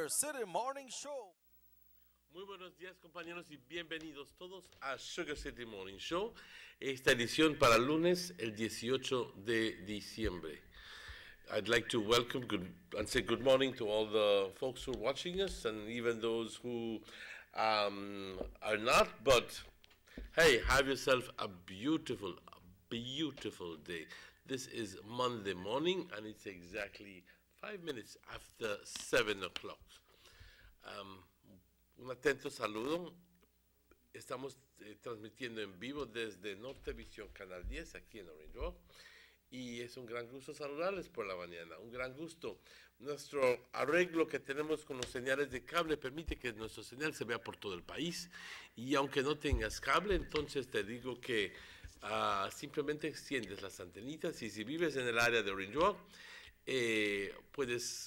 Sugar City Morning Show. Muy buenos días, compañeros, y bienvenidos todos a Sugar City Morning Show, esta edición para lunes, el 18 de diciembre. I'd like to welcome and say good morning to all the folks who are watching us, and even those who are not. But hey, have yourself a beautiful day. This is Monday morning, and it's exactly 5 minutes after 7 o'clock. Un atento saludo. Estamos transmitiendo en vivo desde Nortevisión Canal 10 aquí en Orange Walk. Y es un gran gusto saludarles por la mañana. Un gran gusto. Nuestro arreglo que tenemos con los señales de cable permite que nuestro señal se vea por todo el país. Y aunque no tengas cable, entonces te digo que simplemente extiendes las antenitas. Y si vives en el área de Orange Walk, puedes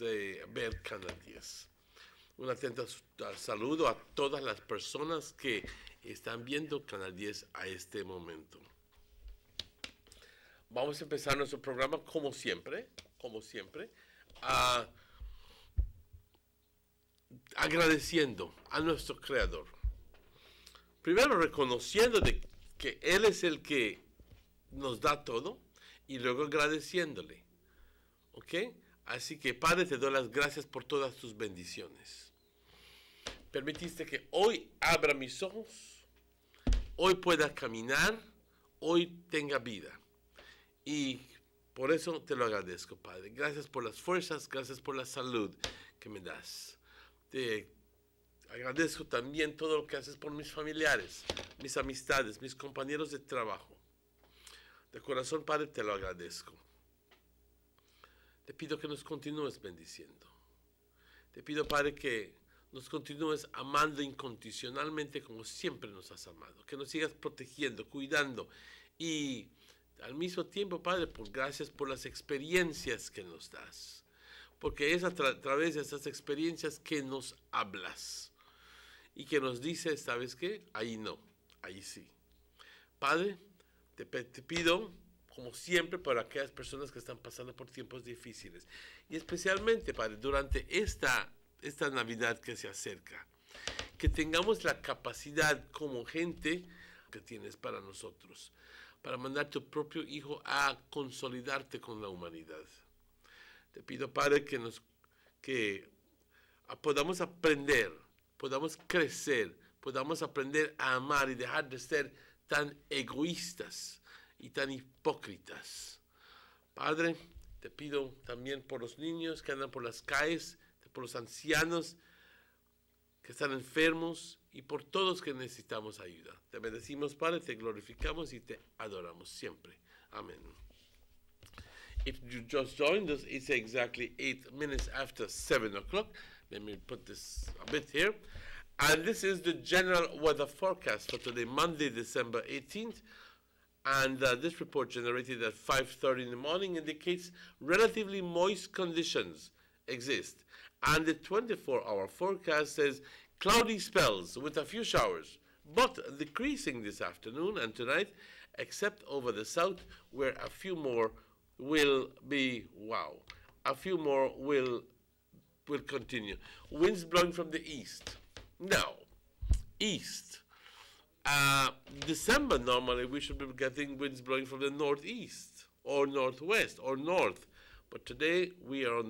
ver Canal 10. Un atento saludo a todas las personas que están viendo Canal 10 a este momento. Vamos a empezar nuestro programa como siempre, agradeciendo a nuestro Creador. Primero reconociendo que Él es el que nos da todo y luego agradeciéndole. ¿Ok? Así que, Padre, te doy las gracias por todas tus bendiciones. Permitiste que hoy abra mis ojos, hoy pueda caminar, hoy tenga vida. Y por eso te lo agradezco, Padre. Gracias por las fuerzas, gracias por la salud que me das. Te agradezco también todo lo que haces por mis familiares, mis amistades, mis compañeros de trabajo. De corazón, Padre, te lo agradezco. Te pido que nos continúes bendiciendo. Te pido, Padre, que nos continúes amando incondicionalmente como siempre nos has amado. Que nos sigas protegiendo, cuidando. Y al mismo tiempo, Padre, gracias por las experiencias que nos das. Porque es a través de esas experiencias que nos hablas. Y que nos dices, ¿sabes qué? Ahí no, ahí sí. Padre, te pido, como siempre, para aquellas personas que están pasando por tiempos difíciles. Y especialmente, Padre, durante esta Navidad que se acerca, que tengamos la capacidad como gente que tienes para nosotros, para mandar tu propio Hijo a consolidarte con la humanidad. Te pido, Padre, que podamos aprender, podamos crecer, podamos aprender a amar y dejar de ser tan egoístas y tan hipócritas. Padre, te pido también por los niños que andan por las calles, por los ancianos que están enfermos y por todos que necesitamos ayuda. Te bendecimos, Padre, te glorificamos y te adoramos siempre. Amén. If you just joined us, it's exactly 8 minutes after 7 o'clock. Let me put this a bit here. And this is the general weather forecast for today, Monday, December 18th. And this report generated at 5:30 in the morning indicates relatively moist conditions exist. And the 24-hour forecast says cloudy spells with a few showers, but decreasing this afternoon and tonight, except over the south, where a few more will continue. Winds blowing from the east. Now, east. December, normally, we should be getting winds blowing from the northeast, or northwest, or north. But today, we are on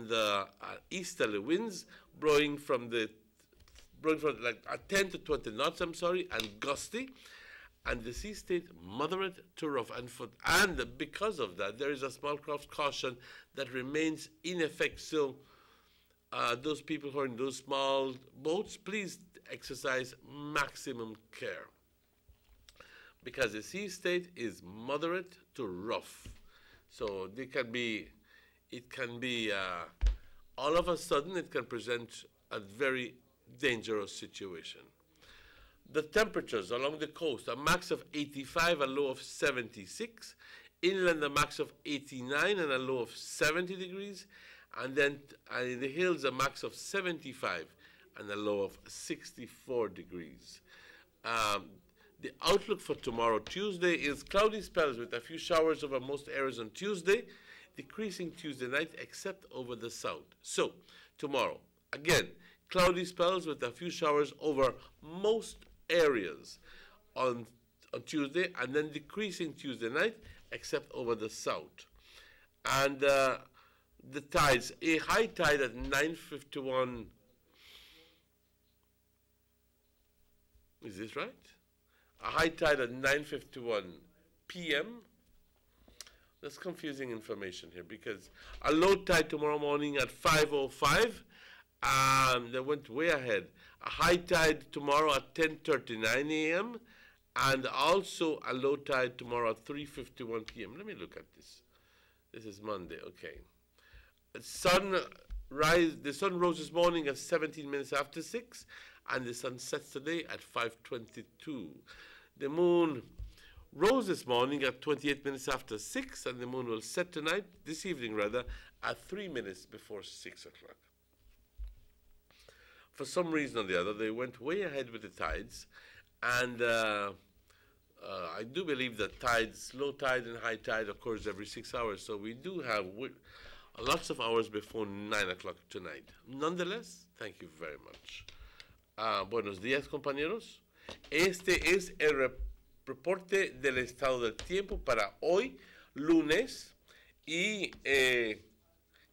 the easterly winds blowing from like 10 to 20 knots, and gusty, and the sea state moderate to rough. And because of that, there is a small craft caution that remains in effect. So those people who are in those small boats, please exercise maximum care, because the sea state is moderate to rough. So it can be all of a sudden it can present a very dangerous situation. The temperatures along the coast, a max of 85, a low of 76. Inland, a max of 89 and a low of 70 degrees. And then in the hills, a max of 75 and a low of 64 degrees. The outlook for tomorrow, Tuesday, is cloudy spells with a few showers over most areas on Tuesday, decreasing Tuesday night except over the south. So, tomorrow, Again, cloudy spells with a few showers over most areas on Tuesday, and then decreasing Tuesday night, except over the south. And the tides, a high tide at 9:51. Is this right? A high tide at 9:51 p.m. That's confusing information here, because a low tide tomorrow morning at 5:05. They went way ahead. A high tide tomorrow at 10:39 a.m. and also a low tide tomorrow at 3:51 p.m. Let me look at this. This is Monday. Okay. The sun rose this morning at 17 minutes after 6, and the sun sets today at 5:22. The moon rose this morning at 28 minutes after 6, and the moon will set tonight, this evening rather, at 3 minutes before 6 o'clock. For some reason or the other, they went way ahead with the tides, and I do believe that tides, low tide and high tide occurs every 6 hours, so we do have lots of hours before 9 o'clock tonight. Nonetheless, thank you very much. Buenos días, compañeros. Este es el reporte del estado del tiempo para hoy, lunes, y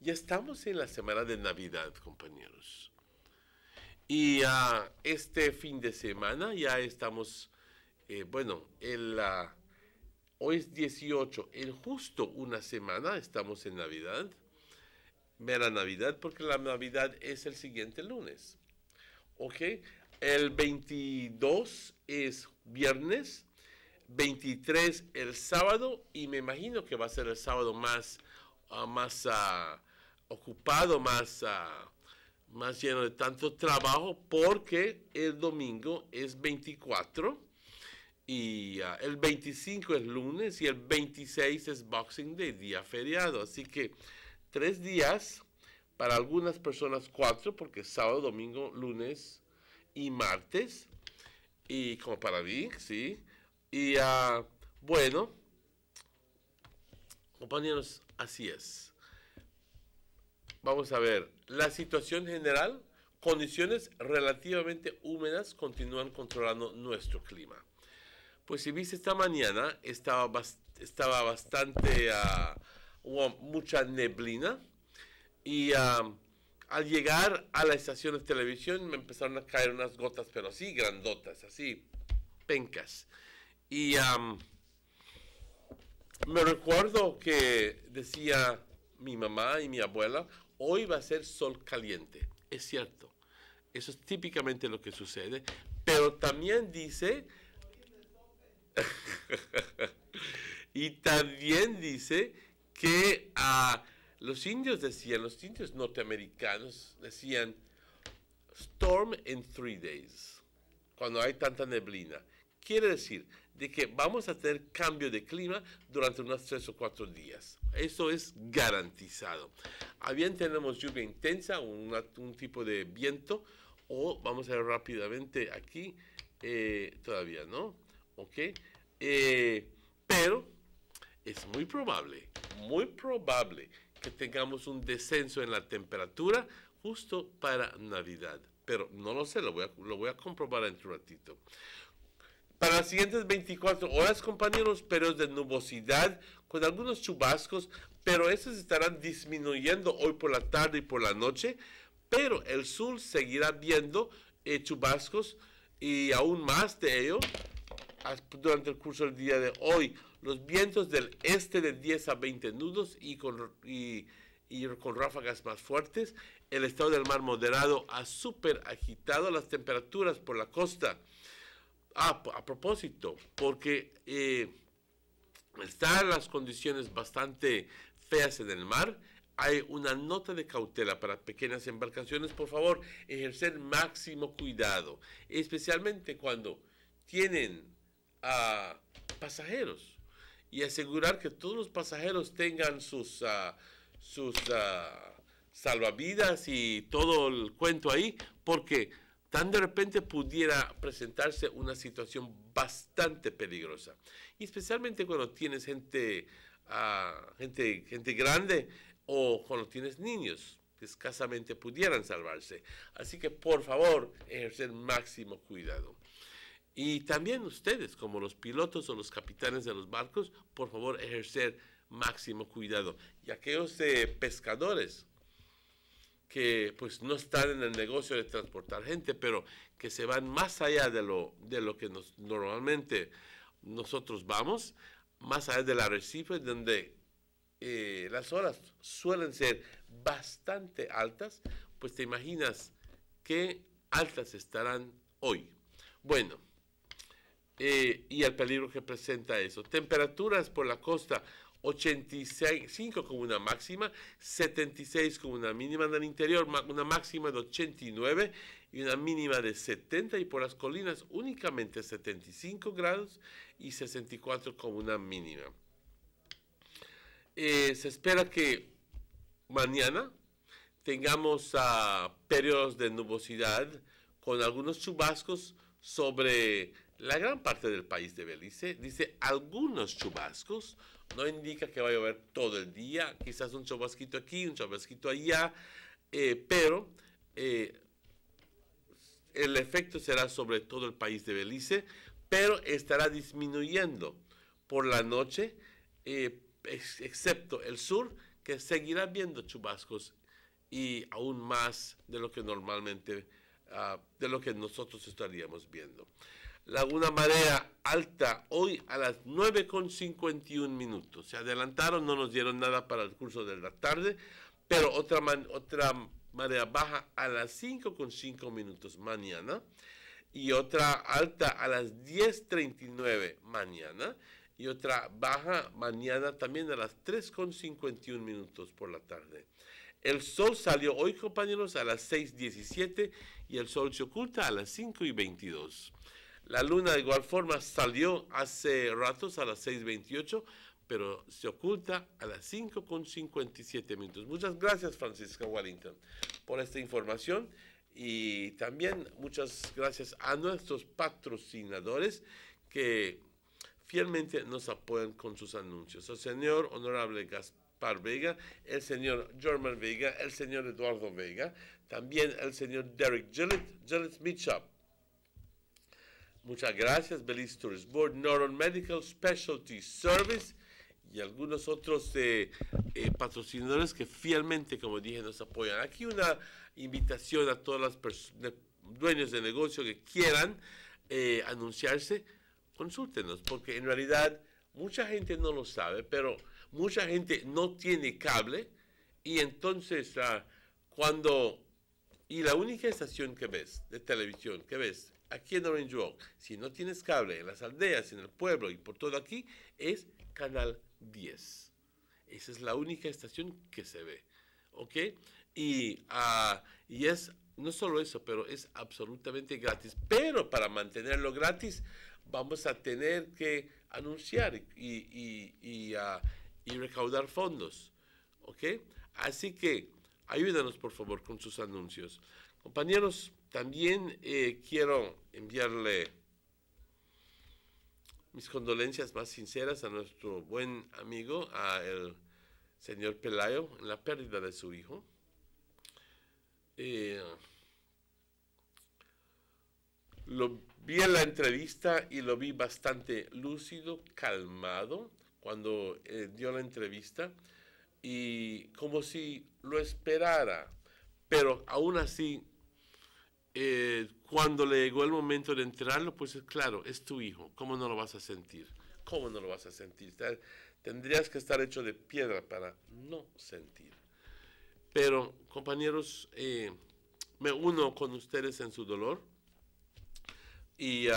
ya estamos en la semana de Navidad, compañeros. Y este fin de semana ya estamos, hoy es 18, en justo una semana estamos en Navidad, mera Navidad, porque la Navidad es el siguiente lunes. ¿Ok? El 22 es viernes, 23 el sábado, y me imagino que va a ser el sábado más ocupado, más lleno de tanto trabajo, porque el domingo es 24, y el 25 es lunes, y el 26 es Boxing Day, día feriado. Así que 3 días, para algunas personas 4, porque sábado, domingo, lunes y martes, y como para mí, sí. Y bueno, compañeros, así es. Vamos a ver, la situación general, condiciones relativamente húmedas continúan controlando nuestro clima. Pues si viste esta mañana, estaba bastante, hubo mucha neblina, y al llegar a la estación de televisión me empezaron a caer unas gotas, pero así grandotas, así pencas. Y me recuerdo que decía mi mamá y mi abuela, hoy va a ser sol caliente. Es cierto, eso es típicamente lo que sucede, pero también dice, y también dice que los indios norteamericanos decían, storm in 3 days, cuando hay tanta neblina. Quiere decir de que vamos a tener cambio de clima durante unos 3 o 4 días. Eso es garantizado. Bien tenemos lluvia intensa, un tipo de viento, o vamos a ver rápidamente aquí, todavía no, ¿ok? Pero es muy probable que tengamos un descenso en la temperatura justo para Navidad. Pero no lo sé, lo voy a comprobar en un ratito. Para las siguientes 24 horas, compañeros, periodos de nubosidad con algunos chubascos, pero estos estarán disminuyendo hoy por la tarde y por la noche, pero el sur seguirá viendo chubascos, y aún más de ello durante el curso del día de hoy. Los vientos del este de 10 a 20 nudos y con ráfagas más fuertes. El estado del mar moderado a súper agitado. Las temperaturas por la costa. A propósito, porque están las condiciones bastante feas en el mar, hay una nota de cautela para pequeñas embarcaciones. Por favor, ejercer máximo cuidado, especialmente cuando tienen pasajeros, y asegurar que todos los pasajeros tengan sus salvavidas y todo el cuento ahí, porque tan de repente pudiera presentarse una situación bastante peligrosa, y especialmente cuando tienes gente grande o cuando tienes niños. que escasamente pudieran salvarse. Así que por favor, ejercer máximo cuidado. Y también ustedes, como los pilotos o los capitanes de los barcos, por favor, ejercer máximo cuidado. Y aquellos pescadores que pues no están en el negocio de transportar gente, pero que se van más allá de lo que normalmente nosotros vamos, más allá del arrecife, donde las olas suelen ser bastante altas, pues te imaginas qué altas estarán hoy. Bueno, y el peligro que presenta eso. Temperaturas por la costa 85 como una máxima, 76 como una mínima en el interior, una máxima de 89 y una mínima de 70, y por las colinas únicamente 75 grados y 64 como una mínima. Se espera que mañana tengamos periodos de nubosidad con algunos chubascos sobre la gran parte del país de Belice. Dice algunos chubascos, no indica que va a llover todo el día, quizás un chubasquito aquí, un chubasquito allá, pero el efecto será sobre todo el país de Belice, pero estará disminuyendo por la noche, excepto el sur, que seguirá viendo chubascos y aún más de lo que normalmente, de lo que nosotros estaríamos viendo. Una marea alta hoy a las 9:51 minutos. Se adelantaron, no nos dieron nada para el curso de la tarde, pero otra marea baja a las 5:05 minutos mañana, y otra alta a las 10:39 mañana, y otra baja mañana también a las 3:51 minutos por la tarde. El sol salió hoy, compañeros, a las 6:17 y el sol se oculta a las 5:22. La luna de igual forma salió hace ratos a las 6:28, pero se oculta a las 5:57 minutos. Muchas gracias, Francisca Wellington, por esta información, y también muchas gracias a nuestros patrocinadores que fielmente nos apoyan con sus anuncios. El señor Honorable Gaspar Vega, el señor Jorman Vega, el señor Eduardo Vega, también el señor Derek Gillett Smith Shop. Muchas gracias, Belize Tourist Board, Northern Medical Specialty Service y algunos otros patrocinadores que fielmente, como dije, nos apoyan. Aquí una invitación a todas las dueños de negocio que quieran anunciarse, consúltenos, porque en realidad mucha gente no lo sabe, pero mucha gente no tiene cable, y entonces y la única estación que ves de televisión que ves aquí en Orange Walk, si no tienes cable en las aldeas, en el pueblo y por todo aquí, es Canal 10. Esa es la única estación que se ve, ¿ok? Y es no solo eso, pero es absolutamente gratis. Pero para mantenerlo gratis, vamos a tener que anunciar y recaudar fondos, ¿ok? Así que ayúdanos, por favor, con sus anuncios. Compañeros, también quiero enviarle mis condolencias más sinceras a nuestro buen amigo, el señor Pelayo, en la pérdida de su hijo. Lo vi en la entrevista y lo vi bastante lúcido, calmado, cuando dio la entrevista, y como si lo esperara, pero aún así, cuando le llegó el momento de enterarlo, pues claro, es tu hijo, ¿cómo no lo vas a sentir? ¿Cómo no lo vas a sentir? Tendrías que estar hecho de piedra para no sentir. Pero, compañeros, me uno con ustedes en su dolor, y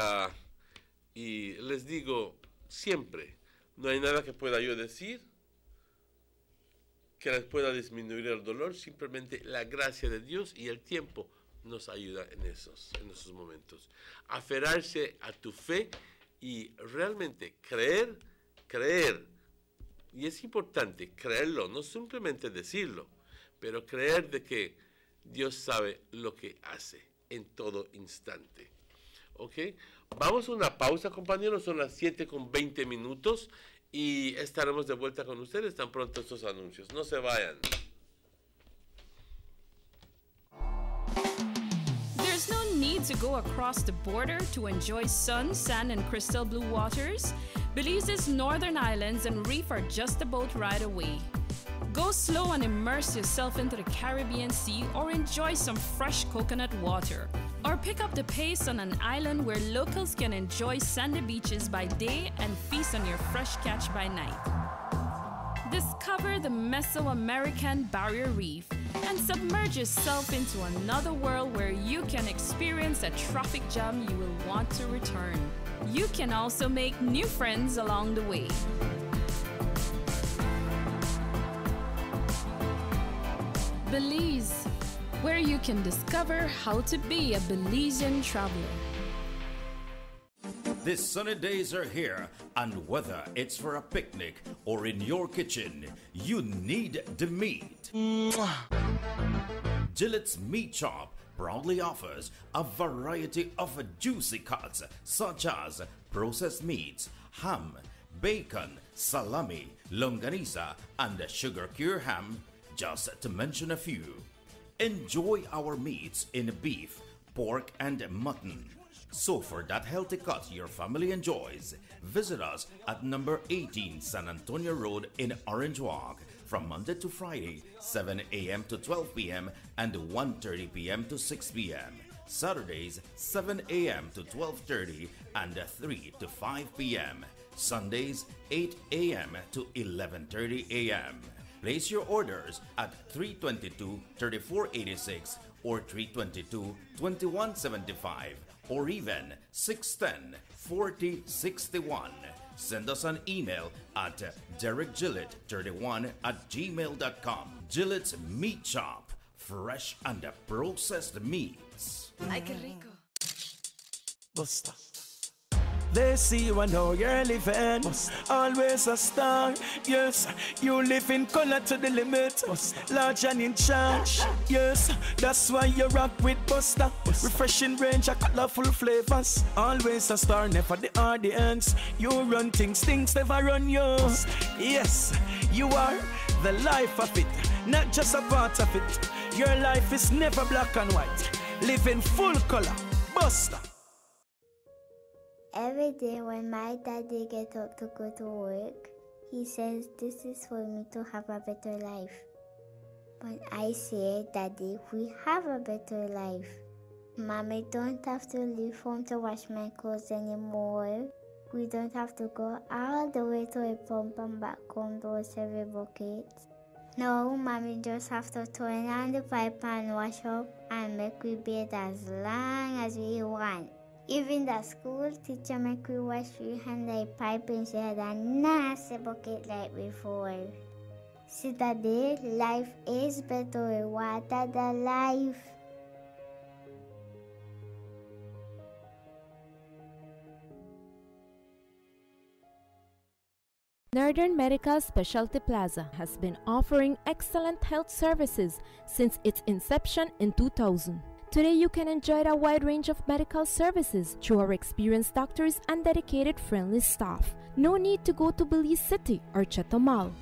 les digo siempre, no hay nada que pueda yo decir que les pueda disminuir el dolor, simplemente la gracia de Dios y el tiempo nos ayuda en esos momentos. Aferrarse a tu fe y realmente creer, y es importante creerlo, no simplemente decirlo, pero creer de que Dios sabe lo que hace en todo instante. ¿Ok? Vamos a una pausa, compañeros, son las 7:20 y estaremos de vuelta con ustedes tan pronto estos anuncios. No se vayan. need to go across the border to enjoy sun, sand, and crystal blue waters? Belize's northern islands and reef are just a boat ride away. Go slow and immerse yourself into the Caribbean Sea or enjoy some fresh coconut water. Or pick up the pace on an island where locals can enjoy sandy beaches by day and feast on your fresh catch by night. Discover the Mesoamerican Barrier Reef and submerge yourself into another world where you can experience a traffic jam you will want to return. You can also make new friends along the way. Belize, where you can discover how to be a Belizean traveler. These sunny days are here, and whether it's for a picnic or in your kitchen, you need the meat. Gillette's Meat Shop proudly offers a variety of juicy cuts such as processed meats, ham, bacon, salami, longaniza, and sugar cure ham, just to mention a few. Enjoy our meats in beef, pork, and mutton. So for that healthy cut your family enjoys, visit us at number 18 San Antonio Road in Orange Walk from Monday to Friday, 7 a.m. to 12 p.m. and 1:30 p.m. to 6 p.m. Saturdays, 7 a.m. to 12:30 and 3 to 5 p.m. Sundays, 8 a.m. to 11:30 a.m. Place your orders at 322-3486 or 322-2175 or even 610-4061. Send us an email at derekgillett31@gmail.com. Gillette's Meat Shop, fresh and processed meats. Ay, qué rico. Busta. They see you and how you're living. Always a star. Yes, you live in color to the limit. Large and in charge. Yes, that's why you rock with Busta. Refreshing range of colorful flavors. Always a star, never the audience. You run things never run you. Yes, you are the life of it, not just a part of it. Your life is never black and white. Live in full color. Busta. Every day when my daddy gets up to go to work, he says this is for me to have a better life. But I say, Daddy, we have a better life. Mommy don't have to leave home to wash my clothes anymore. We don't have to go all the way to a pump and back home to wash every bucket. No, Mommy just have to turn on the pipe and wash up and make we bathe as long as we want. Even the school teacher make we wash we hand the pipe instead of a nasty bucket like before. See, Daddy, life is better with water than life. Northern Medical Specialty Plaza has been offering excellent health services since its inception in 2000. Today you can enjoy a wide range of medical services through our experienced doctors and dedicated friendly staff. No need to go to Belize City or Chatham Mall.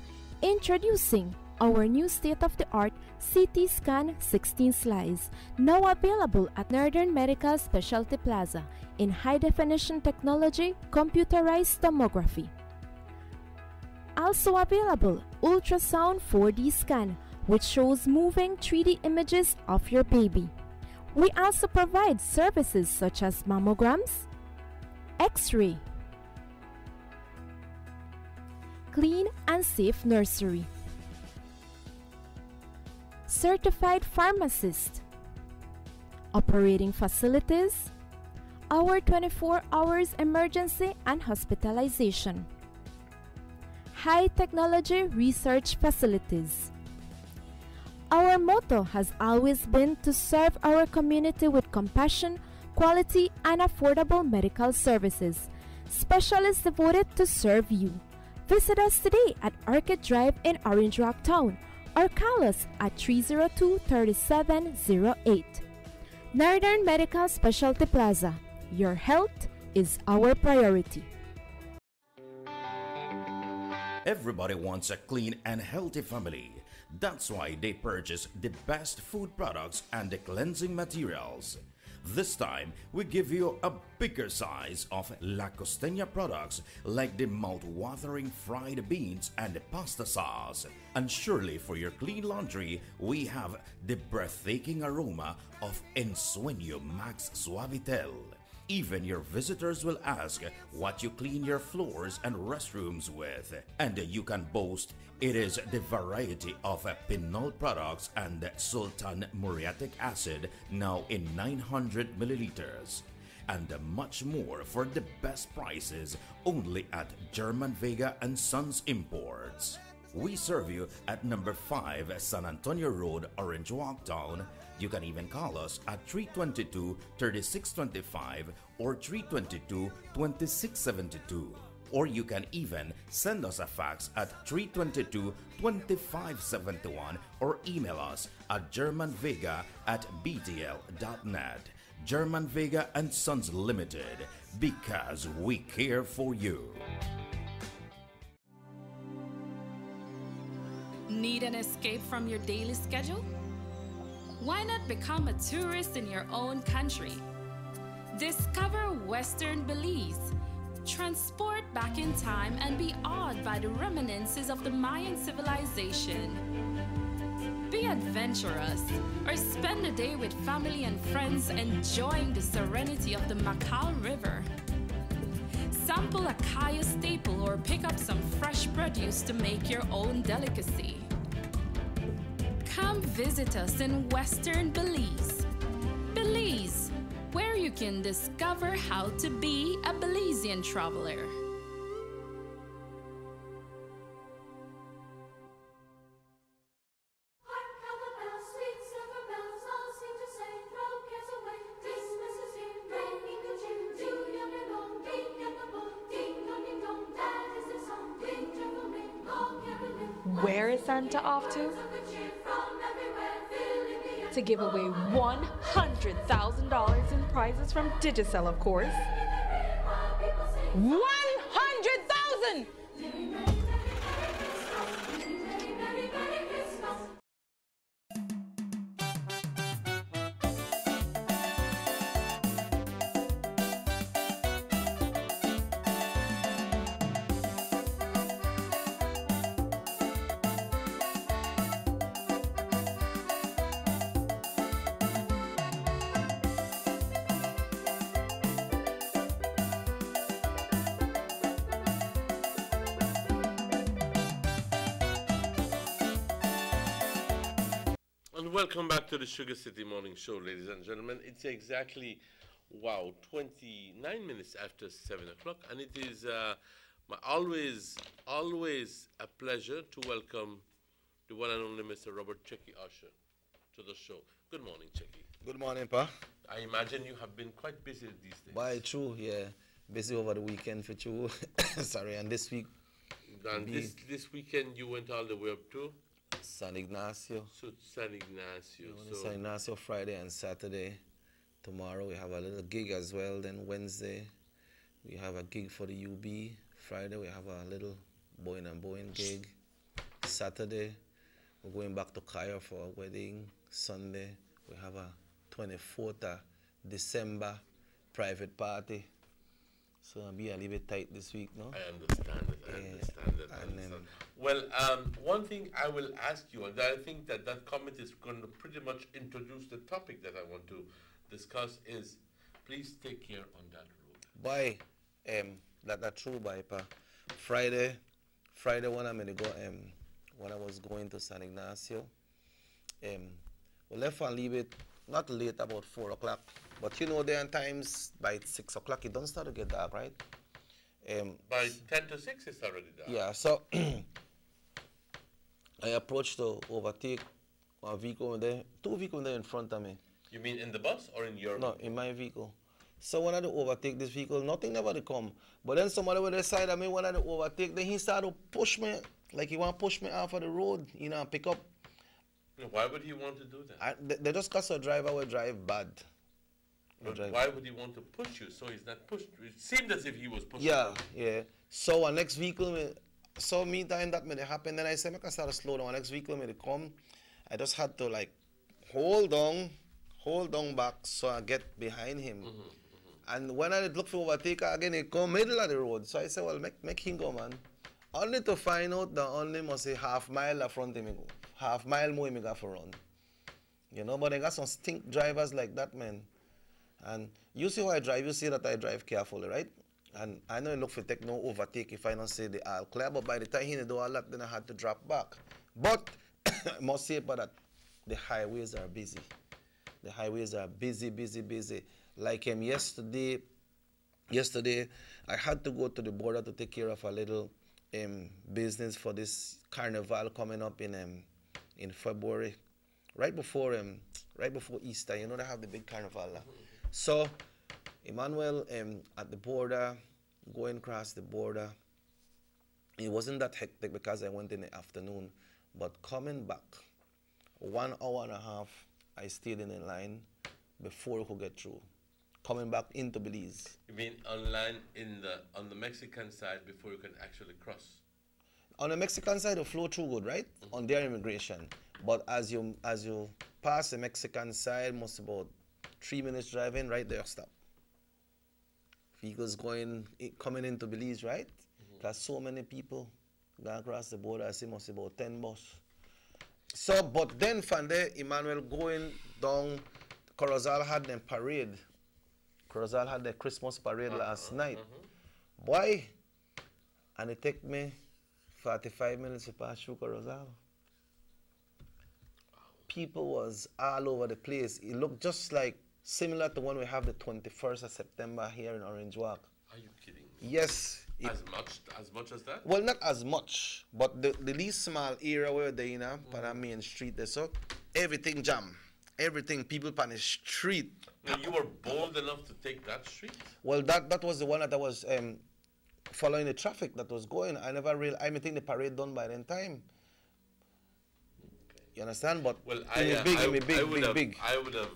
Introducing our new state-of-the-art CT scan 16 slice, now available at Northern Medical Specialty Plaza in high-definition technology, computerized tomography. Also available, ultrasound 4D scan, which shows moving 3D images of your baby. We also provide services such as mammograms, X-ray, clean and safe nursery, certified pharmacist, operating facilities, our 24 hours emergency and hospitalization, high technology research facilities. Our motto has always been to serve our community with compassion, quality, and affordable medical services. Specialists devoted to serve you. Visit us today at Orchid Drive in Orange Rock Town or call us at 302-3708. Northern Medical Specialty Plaza. Your health is our priority. Everybody wants a clean and healthy family. That's why they purchase the best food products and the cleansing materials. This time, we give you a bigger size of La Costeña products like the mouth-watering fried beans and the pasta sauce. And surely for your clean laundry, we have the breathtaking aroma of Ensueño Max Suavitel. Even your visitors will ask what you clean your floors and restrooms with. And you can boast it is the variety of Pinol products and Sultan muriatic acid now in 900 milliliters. And much more for the best prices only at German Vega and Sons Imports. We serve you at number 5 San Antonio Road, Orange Walk Town. You can even call us at 322-3625 or 322-2672. Or you can even send us a fax at 322-2571 or email us at germanvega@btl.net. German Vega and Sons Limited, because we care for you. Need an escape from your daily schedule? Why not become a tourist in your own country? Discover Western Belize. Transport back in time and be awed by the reminiscences of the Mayan civilization. Be adventurous or spend a day with family and friends enjoying the serenity of the Macal River. Sample a kaya staple or pick up some fresh produce to make your own delicacy. Come visit us in Western Belize. Belize, where you can discover how to be a Belizean traveler. Where is Santa off to? To give away $100,000 in prizes from Digicel, of course. 100,000! And welcome back to the Sugar City Morning Show, ladies and gentlemen. It's exactly, 29 minutes after 7 o'clock. And it is always a pleasure to welcome the one and only Mr. Robert Checky Usher to the show. Good morning, Checky. Good morning, Pa. I imagine you have been quite busy these days. Why, true, yeah. Busy over the weekend for you. Sorry, and this week. And this weekend you went all the way up to? San Ignacio. So San Ignacio. San Ignacio Friday and Saturday. Tomorrow we have a little gig as well. Then Wednesday we have a gig for the UB. Friday we have a little Boeing and Boeing gig. Saturday we're going back to Cairo for a wedding. Sunday we have a 24th of December private party. So I'll be a little bit tight this week, no? I understand it. Well, one thing I will ask you, and I think that comment is going to pretty much introduce the topic that I want to discuss, is please take care on that road. Boy, that's true, boy, Pa. Friday when I'm gonna go, when I was going to San Ignacio, we left and leave it not late, about 4 o'clock. But you know, there are times by 6 o'clock it don't start to get dark, right? By 10 to 6 it's already dark. Yeah, so I approached to overtake a vehicle there, 2 vehicles there in front of me. You mean in the bus or in your? No, in my vehicle. So when I overtake this vehicle, nothing never to come. But then somebody was the side of me when I overtake, then he started to push me, like he want to push me off of the road, you know, and pick up. Why would he want to do that? They just because a driver will drive bad. But why would he want to push you? So he's not pushed. It seemed as if he was pushing you. Yeah. Yeah. So our next vehicle, so meantime that may happen, then I said, I start to slow down. Our next vehicle may come. I just had to like hold on hold on back so I get behind him. And when I look for overtake again, he come middle of the road. So I said, well, make him go, man. Only to find out that only must say half mile in front of me go. Half mile more me got for run. You know, but I got some stink drivers like that, man. And you see how I drive, you see that I drive carefully, right? And I know I look for take no overtake if I don't say the all clear, but by the time he do all that, then I had to drop back. But I must say but that the highways are busy. The highways are busy, busy, busy. Like yesterday, I had to go to the border to take care of a little business for this carnival coming up in February, right before Easter. You know they have the big carnival. So, Emmanuel at the border, going across the border, it wasn't that hectic because I went in the afternoon, but coming back, 1 hour and a half, I stayed in the line before we could get through. Coming back into Belize. You mean online on the Mexican side before you can actually cross? On the Mexican side, you flow through good, right? On their immigration. But as you pass the Mexican side, most about 3 minutes driving, right there, stop. Vehicles coming into Belize, right? Because so many people going across the border, I see must be about 10 bus. So, but then from there, Emmanuel going down, Corozal had them parade. Corozal had the Christmas parade last night. Boy, and it took me 45 minutes to pass through Corozal. People was all over the place. It looked just like similar to when we have the 21st of September here in Orange Walk. Are you kidding me? Yes. As much as that? Well, not as much, but the least small area where they in on main street there, so everything jam. Everything, people on the street. Now, you were bold enough to take that street? Well, that was the one that I was following the traffic that was going. I never really, I think the parade done by then time. You understand? But well, big. I would have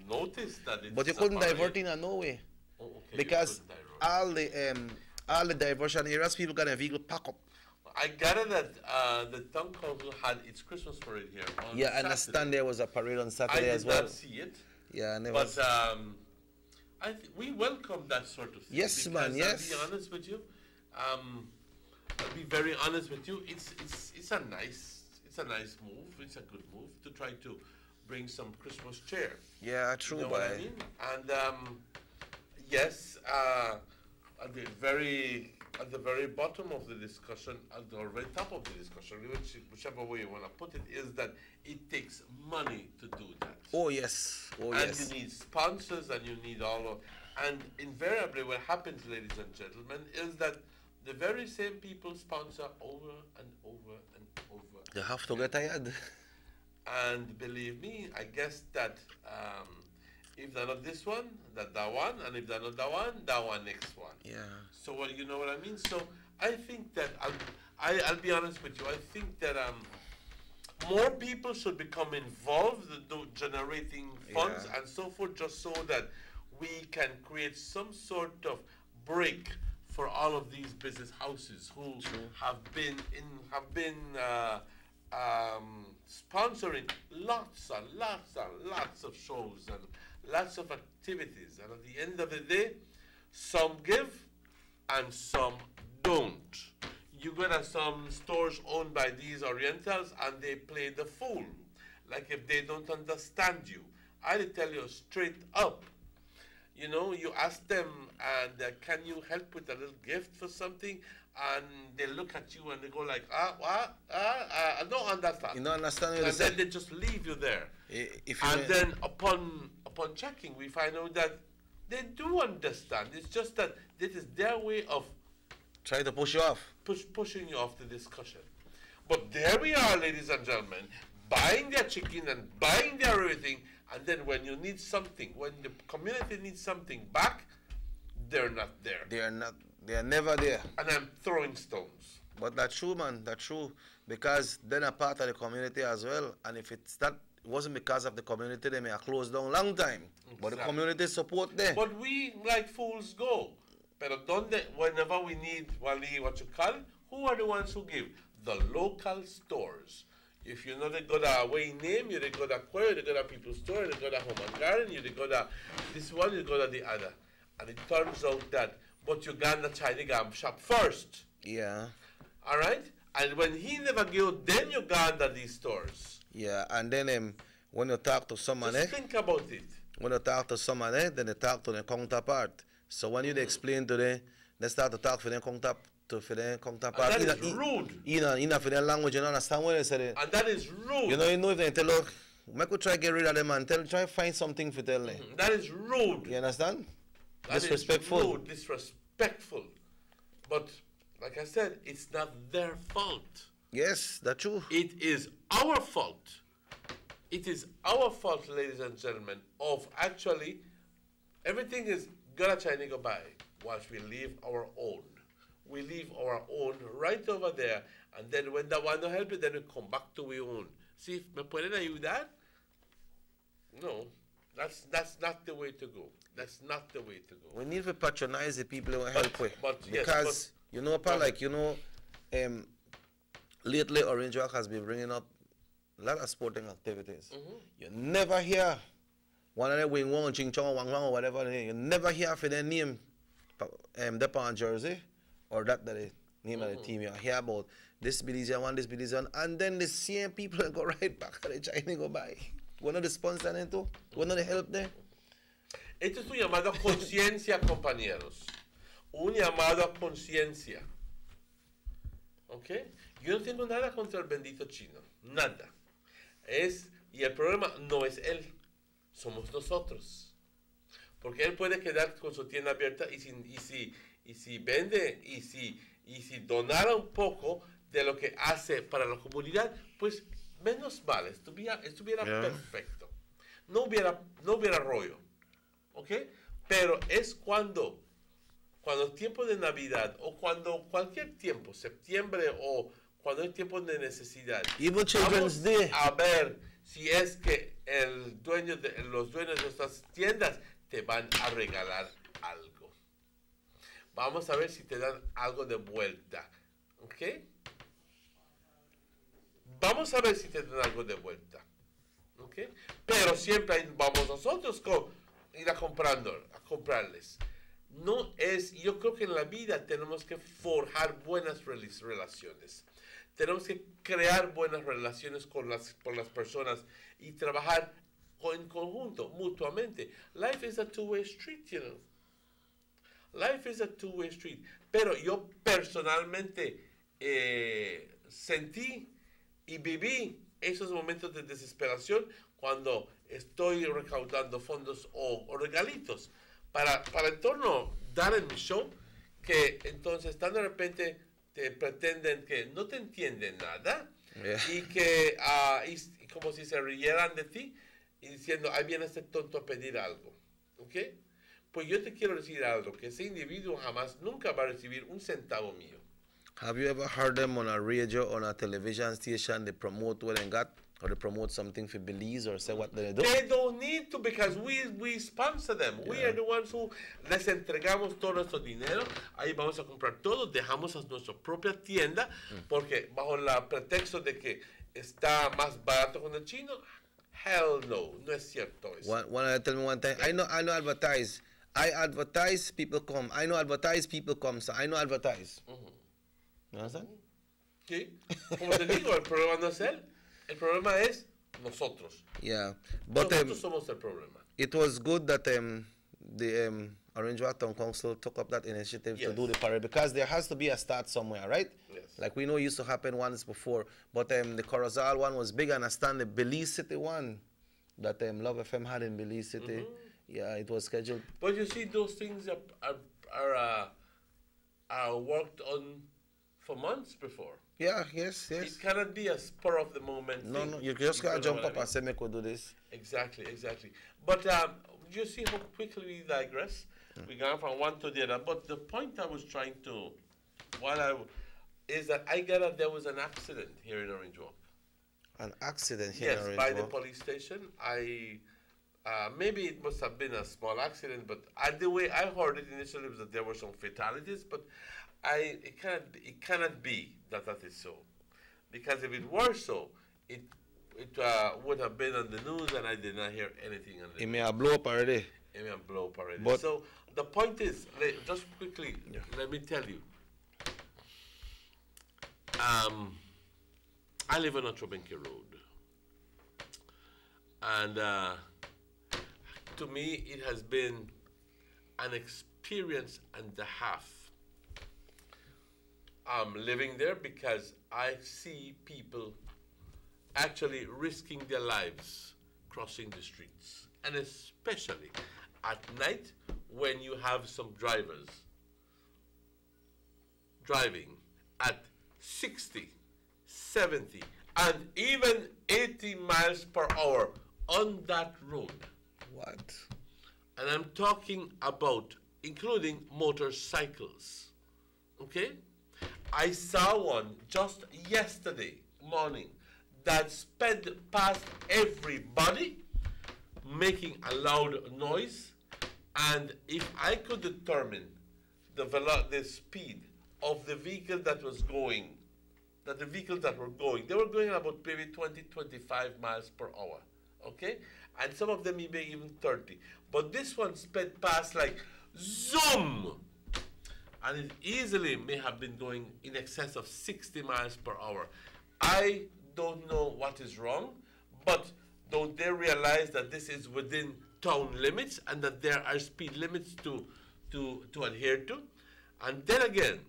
noticed that. But you couldn't divert in no way. Oh, okay, because all the diversion areas, people got a vehicle pack up. I gather that the town council had its Christmas parade here on Saturday. I understand there was a parade on Saturday as well. I did not see it. Yeah, never. But we welcome that sort of thing. Yes, man. Yes. I'll be honest with you. I'll be very honest with you. It's a nice move. It's a good move to try to bring some Christmas cheer. Yeah, true. You know what I mean? And yes, at the very bottom of the discussion, at the very top of the discussion, whichever way you want to put it, is that it takes money to do that. Oh yes, and you need sponsors, and you need all of, and invariably what happens, ladies and gentlemen, is that the very same people sponsor over and over and over. They have to get tired. And believe me, I guess that if they're not this one, that one, and if they're not that one next one. Yeah. So you know what I mean? So I think that I'll be honest with you. I think that more people should become involved in generating funds and so forth, just so that we can create some sort of break for all of these business houses who have been sponsoring lots and lots and lots of shows and lots of activities, and at the end of the day, some give and some don't. You go to some stores owned by these Orientals and they play the fool, like if they don't understand you. I tell you straight up, you know, you ask them, and can you help with a little gift for something? And they look at you and they go like, what? I don't understand. You don't understand what and then they just leave you there. Then upon checking, we find out that they do understand. It's just that this is their way of trying to push you off. Pushing you off the discussion. But there we are, ladies and gentlemen, buying their chicken and buying their everything, and then when you need something, when the community needs something back, they're not there. They are not. They are never there. And I'm throwing stones. But that's true, man. That's true. Because they're a part of the community as well. And if it wasn't because of the community, they may have closed down long time. Exactly. But the community support there. But we, like fools, go. But whenever we need what you call it, who are the ones who give? The local stores. If you know they go to away name, you go to Cuello, you go to People's Store, you go to Home and Garden, you go to this one, you go to the other. And it turns out that, but Uganda China Gam shop first. Yeah. All right? And when he never go, then Uganda these stores. Yeah, and then when you talk to someone, Just think about it. when you talk to someone, then they talk to their counterpart. So when you explain to them, they start to talk for their counterpart. And that is rude. For their language, you don't understand what they say. And that is rude. You know if they tell you, I could try to get rid of them and try to find something for tell them. That is rude. You understand? That Disrespectful. Is rude, disrespectful. But like I said, it's not their fault. Yes, that's true. It is our fault. It is our fault, ladies and gentlemen, of actually everything is gonna try to go by whilst we leave our own. We leave our own right over there, and then when the one don't help it, then we come back to our own. See, if me pueden ayudar? No, that's not the way to go. That's not the way to go. We need to patronize the people who help with. Yes, because, you know, lately Orange Walk has been bringing up a lot of sporting activities. You never hear one of them wing one, ching chong, wang wang, or whatever. You never hear for their name, the on jersey, or that the name of the team. You hear about this Belizean one, this Belizean, and then the same people go right back and they try to go by. One of the sponsors into, one of the help there. Esto es un llamado a conciencia, compañeros. Un llamado a conciencia. ¿Ok? Yo no tengo nada contra el bendito chino. Nada. Y el problema no es él. Somos nosotros. Porque él puede quedar con su tienda abierta y si vende y si donara un poco de lo que hace para la comunidad, pues menos vale. Estuviera perfecto. No hubiera rollo. ¿Ok? Pero es cuando tiempo de Navidad o cuando cualquier tiempo, septiembre o cuando hay tiempo de necesidad, Even Children's Day. a ver si es que los dueños de estas tiendas te van a regalar algo. Vamos a ver si te dan algo de vuelta. ¿Ok? Vamos a ver si te dan algo de vuelta. ¿Ok? Pero siempre vamos nosotros ir a comprarles. Yo creo que en la vida tenemos que forjar buenas relaciones. Tenemos que crear buenas relaciones con las personas y trabajar en conjunto, mutuamente. Life is a two-way street, you know. Life is a two-way street. Pero yo personalmente sentí y viví esos momentos de desesperación cuando estoy recaudando fondos o regalitos para en torno dar en mi show, que entonces están de repente te pretenden que no te entienden nada y que y como si se rieran de ti y diciendo, ahí viene este tonto a pedir algo. ¿Ok? Pues yo te quiero decir algo, que ese individuo jamás, nunca va a recibir un centavo mío. Have you ever heard them on a radio, on a television station, they promote what they got, or they promote something for Belize, or say what they do? They don't need to, because we sponsor them. We are the ones who les entregamos todo nuestro dinero. Ahí vamos a comprar todo, dejamos a nuestra propia tienda, porque bajo el pretexto de que está más barato con el chino, hell no, no es cierto eso. One tell me one time, I know advertise. I advertise, people come. I know advertise, people come. So I know advertise. ¿You understand? Sí, como te digo, el problema no es él, el problema es nosotros. Yeah, but Nosotros somos el problema. it was good that the Orange Walk Town Council took up that initiative to do the parade, because there has to be a start somewhere, right? Yes. Like we know it used to happen once before, but the Corozal one was big, and I stand the Belize City one that Love FM had in Belize City. Yeah, it was scheduled. But you see, those things are worked on for months before. Yeah, yes. It cannot be a spur of the moment No, thing. no, you just gotta know jump what I up mean? and say, "Me could do this." Exactly. But you see how quickly we digress? We gone from one to the other. But the point I was trying to, is that there was an accident here in Orange Walk. An accident here in Yes, Orange by the Walk. police station. Maybe it must have been a small accident, but the way I heard it initially was that there were some fatalities. But it cannot be that is so, because if it were so, it would have been on the news, and I did not hear anything on the It news. may have blown up already. It may have blown up already. But- So the point is, just quickly, let me tell you. I live on Otrobenke Road. And to me, it has been an experience and a half living there, because I see people actually risking their lives crossing the streets. And especially at night, when you have some drivers driving at 60, 70, and even 80 miles per hour on that road. What? And I'm talking about including motorcycles. Okay? I saw one just yesterday morning that sped past everybody, making a loud noise. And if I could determine the speed of the vehicle that was going, they were going about maybe 20, 25 miles per hour. Okay? And some of them maybe even 30. But this one sped past like zoom. And it easily may have been going in excess of 60 miles per hour. I don't know what is wrong, but don't they realize that this is within town limits and that there are speed limits to adhere to? And then again,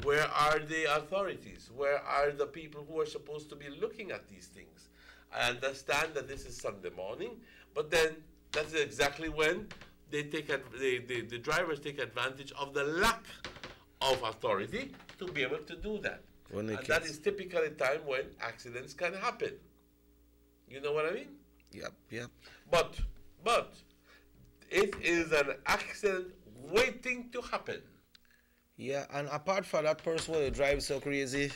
where are the authorities? Where are the people who are supposed to be looking at these things? I understand that this is Sunday morning, but then that's exactly when they the drivers take advantage of the lack of authority to be able to do that. And that is typically a time when accidents can happen. You know what I mean? Yep. But it is an accident waiting to happen. Yeah, and apart from that person who drives so crazy,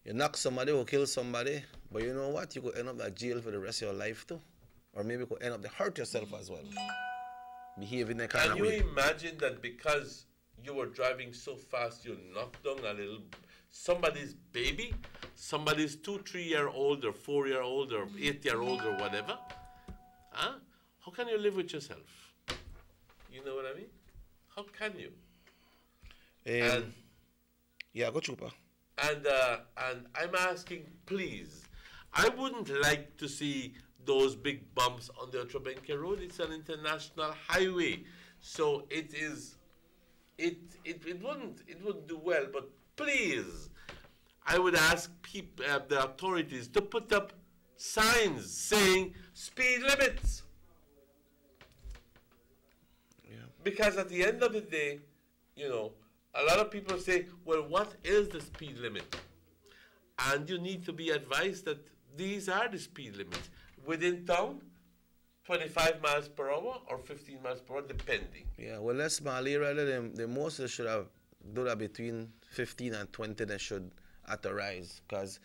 you knock somebody or kill somebody, but you know what? You could end up in jail for the rest of your life too. Or maybe you could end up to hurt yourself as well. Behaving that kind of way. Can you imagine that because you were driving so fast, you knocked down somebody's baby, somebody's 2, 3-year-old or 4-year-old or 8-year-old or whatever? Huh? How can you live with yourself? You know what I mean? How can you? Yeah, go trooper. And I'm asking, please, I wouldn't like to see those big bumps on the Otrobenke Road. It's an international highway, so it wouldn't do well. But please, I would ask the authorities to put up signs saying speed limits. Yeah. Because at the end of the day, you know, a lot of people say, well, what is the speed limit? And you need to be advised that these are the speed limits. Within town, 25 miles per hour or 15 miles per hour, depending. Yeah, well, less Mali, rather, the most should have do that between 15 and 20, they should authorize. Because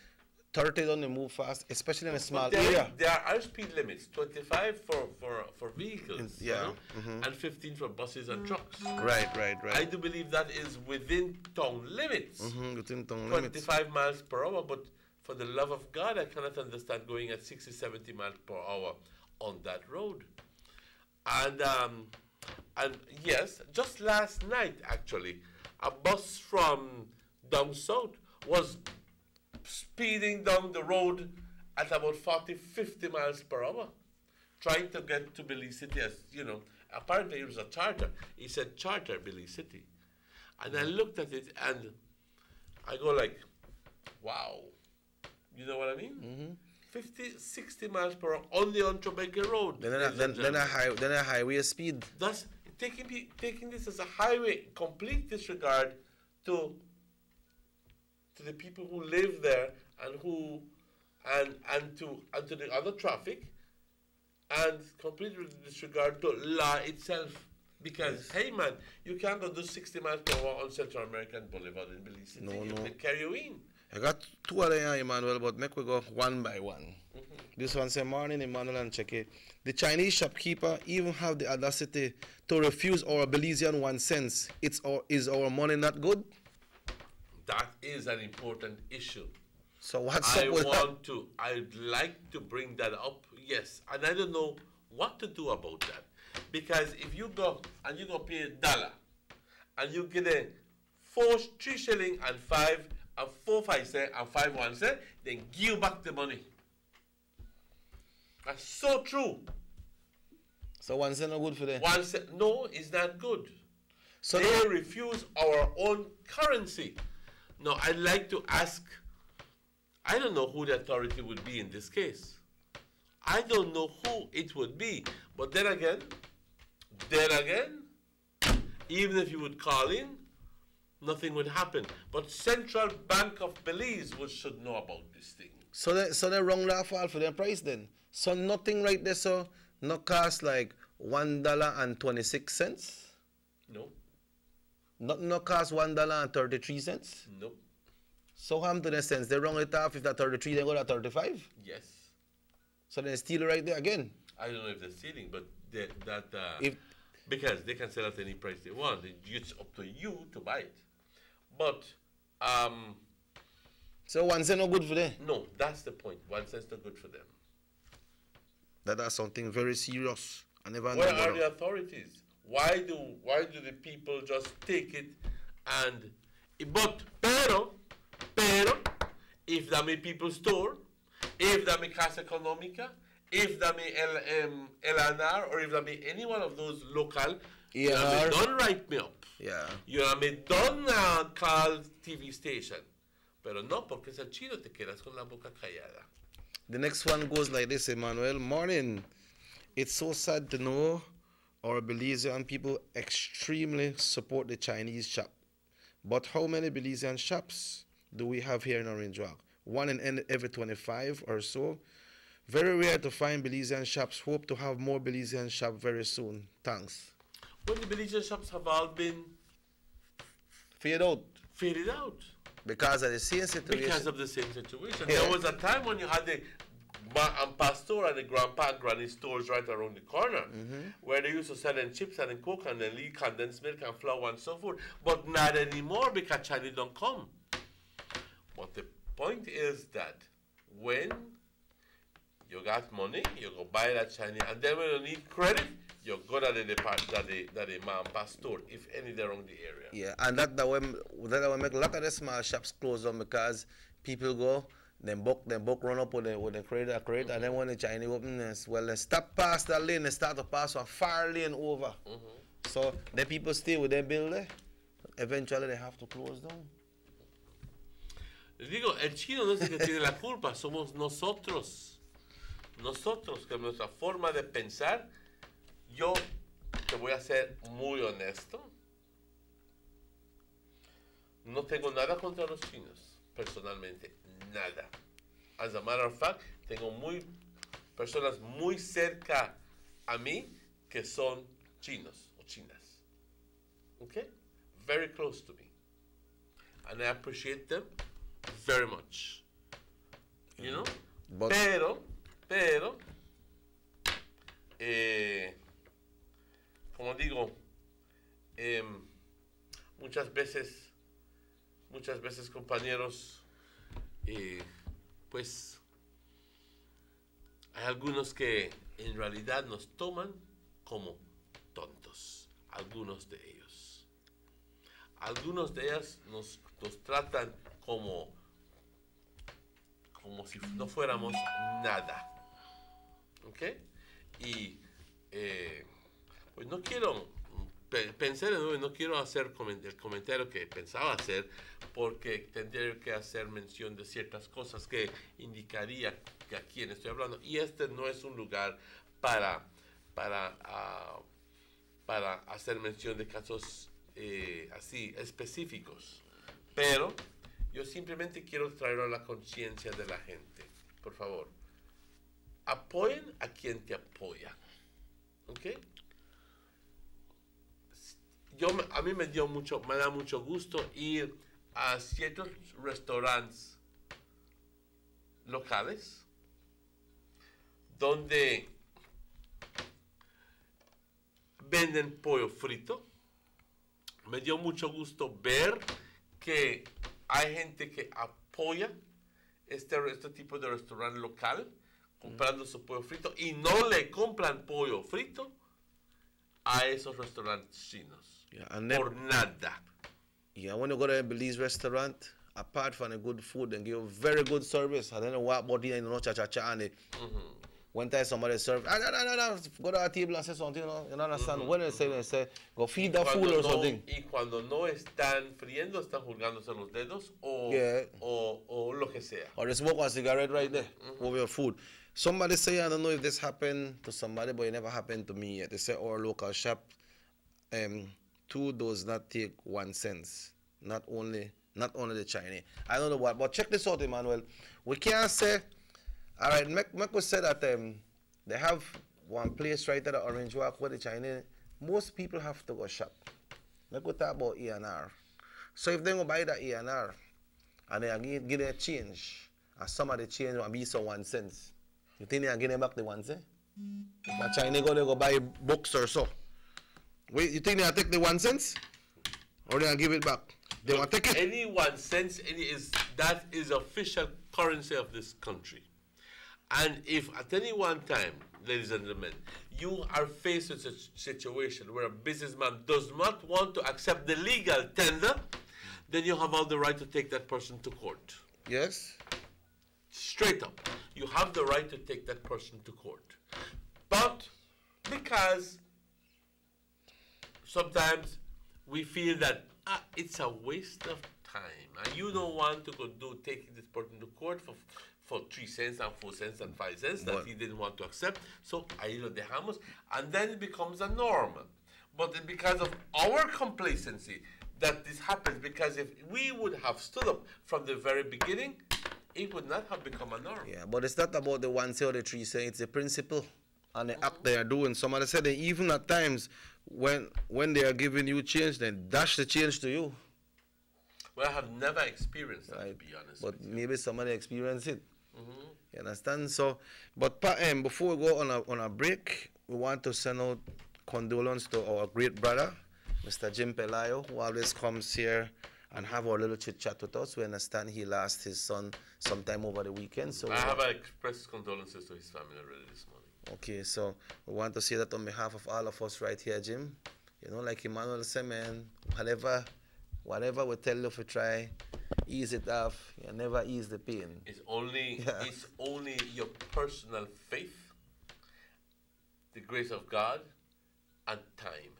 30 don't move fast, especially in a small area. There are speed limits, 25 for vehicles, yeah, and 15 for buses and trucks. Right. I do believe that is within town limits. Within town 25 limits. miles per hour, but for the love of God, I cannot understand going at 60, 70 miles per hour on that road. And yes, just last night, actually, a bus from down south was speeding down the road at about 40, 50 miles per hour, trying to get to Belize City. As you know, apparently it was a charter. He said charter Belize City. And I looked at it and I go like, wow. You know what I mean? 50, 60 miles per hour only on Otrobenke Road. Then a highway speed. Thus, taking this as a highway, complete disregard to the people who live there and who and to the other traffic, and complete disregard to law itself. Because hey man, you can't go do 60 miles per hour on Central American Boulevard in Belize City. No. They carry you in. I got two other here, Emmanuel, but make we go one by one. This one say, morning, Emmanuel, and check it. The Chinese shopkeeper even have the audacity to refuse our Belizean 1 cent. Is our money not good? That is an important issue. So what's up with that? I'd like to bring that up, yes. And I don't know what to do about that. Because if you go and you go pay $1 and you get a 3 shilling and 5 and 4 5 cents and 5 1 cent, then give back the money. That's so true. So 1 cent not good for them? 1 cent, no, it's not good. So they refuse our own currency. Now, I'd like to ask, I don't know who the authority would be in this case. I don't know who it would be. But then again, even if you would call in, nothing would happen. But Central Bank of Belize should know about this thing. So they wrong that fall for their price then. So nothing right there, so not cost like $1.26? No. Not cost $1.33? No. So how to the sense? They wrong it off if that 33, they go to 35? Yes. So they steal it right there again? I don't know if they're stealing, but because they can sell at any price they want. It's up to you to buy it. But so 1 cent not good for them? No, that's the point. 1 cent's not good for them. That's something very serious. I never Where are the authorities? Why do the people just take it and pero if da mi people store, if da mi Casa Económica, if da mi El Anar, or if da mi any one of those local, you don't write me up. Yeah. You don't call TV station. Pero no, porque es el chino, te quedas con la boca callada. The next one goes like this, Emmanuel. Morning. It's so sad to know our Belizean people extremely support the Chinese shop. But how many Belizean shops do we have here in Orange Walk? 1 in every 25 or so. Very rare to find Belizean shops. Hope to have more Belizean shops very soon. Thanks. Well, the Belizean shops have all been faded out. Faded out. Because of the same situation. Because of the same situation. Yeah. There was a time when you had the pastor and the grandpa and granny stores right around the corner, where they used to sell them chips and coke and then leave condensed milk and flour and so forth. But not anymore because Chinese don't come. But the point is that when you got money, you go buy that Chinese, and then when you need credit, you go to the mom pastor, if any, they're around the area. Yeah, and that will make a lot of the small shops close down because people go, then book run up with the crate, and then when the Chinese open, they stop past that lane, they start to pass a far lane over. So the people stay with their bill there. Eventually they have to close down. Les digo, el chino no es el que tiene la culpa, somos nosotros. Nosotros, que nuestra forma de pensar. Yo te voy a ser muy honesto. No tengo nada contra los chinos, personalmente, nada. As a matter of fact, tengo personas muy cerca a mí que son chinos o chinas. Okay? Very close to me. And I appreciate them very much. You know? But Pero, como digo, muchas veces, compañeros, pues, hay algunos que en realidad nos toman como tontos, algunos de ellos. Algunos de ellos nos tratan como si no fuéramos nada. ¿Ok? Y pues no quiero pensar de nuevo, no quiero hacer el comentario que pensaba hacer, porque tendría que hacer mención de ciertas cosas que indicaría que a quién estoy hablando. Y este no es un lugar para hacer mención de casos así específicos. Pero yo simplemente quiero traerlo a la conciencia de la gente. Por favor, apoyen a quien te apoya. ¿Ok? A mí me da mucho gusto ir a ciertos restaurantes locales donde venden pollo frito. Me dio mucho gusto ver que hay gente que apoya este tipo de restaurante local comprando su pollo frito y no le compran pollo frito a esos restaurantes chinos. Yeah, and then, por nada. Yeah, when you go to a Belize restaurant, apart from the good food, they give very good service. I don't know what about you know, cha-cha-cha, and one time somebody served, no, go to a table and say something, you know understand? When they say, go feed the food or something. Y cuando no están friendo, están juzgándose los dedos o lo que sea. Or they smoke a cigarette right there over your food. Somebody say, I don't know if this happened to somebody, but it never happened to me yet. They say our local shop, 2 does not take 1 cent. Not only the Chinese. I don't know what, but check this out, Emmanuel. We can't say, all right, make us say that they have one place right at the Orange Walk where the Chinese, most people have to go shop. Make we talk about E&R. So if they go buy that E&R and they give them a change, and some of the change will be so 1 cent, you think they give them back the 1 cent? If a Chinese go buy books or so. Wait, you think they'll take the 1 cent? Or they'll give it back? They want to take it? Any 1 cent, that is official currency of this country. And if at any one time, ladies and gentlemen, you are faced with a situation where a businessman does not want to accept the legal tender, then you have all the right to take that person to court. Yes. Straight up. You have the right to take that person to court. But because sometimes we feel that it's a waste of time, and you don't want to go taking this person to court for 3 cents and 4 cents and 5 cents that he didn't want to accept. So ahí lo dejamos, and then it becomes a norm. But it's because of our complacency that this happens, because if we would have stood up from the very beginning, it would not have become a norm. Yeah, but it's not about the 1 cent or the 3 cents, it's the principle and the act they are doing. Somebody said that even at times when they are giving you change, they dash the change to you. Well, I have never experienced that, Right. to be honest. But maybe somebody experienced it. You understand? So, but before we go on a break, we want to send out condolence to our great brother, Mr. Jim Pelayo, who always comes here and have our little chit chat with us. We understand he lost his son sometime over the weekend. So I have expressed condolences to his family already this morning. Okay, so we want to say that on behalf of all of us right here, Jim. You know, like Emmanuel said, man, whatever we tell you to try, ease it off. You never ease the pain. It's only your personal faith, the grace of God, and time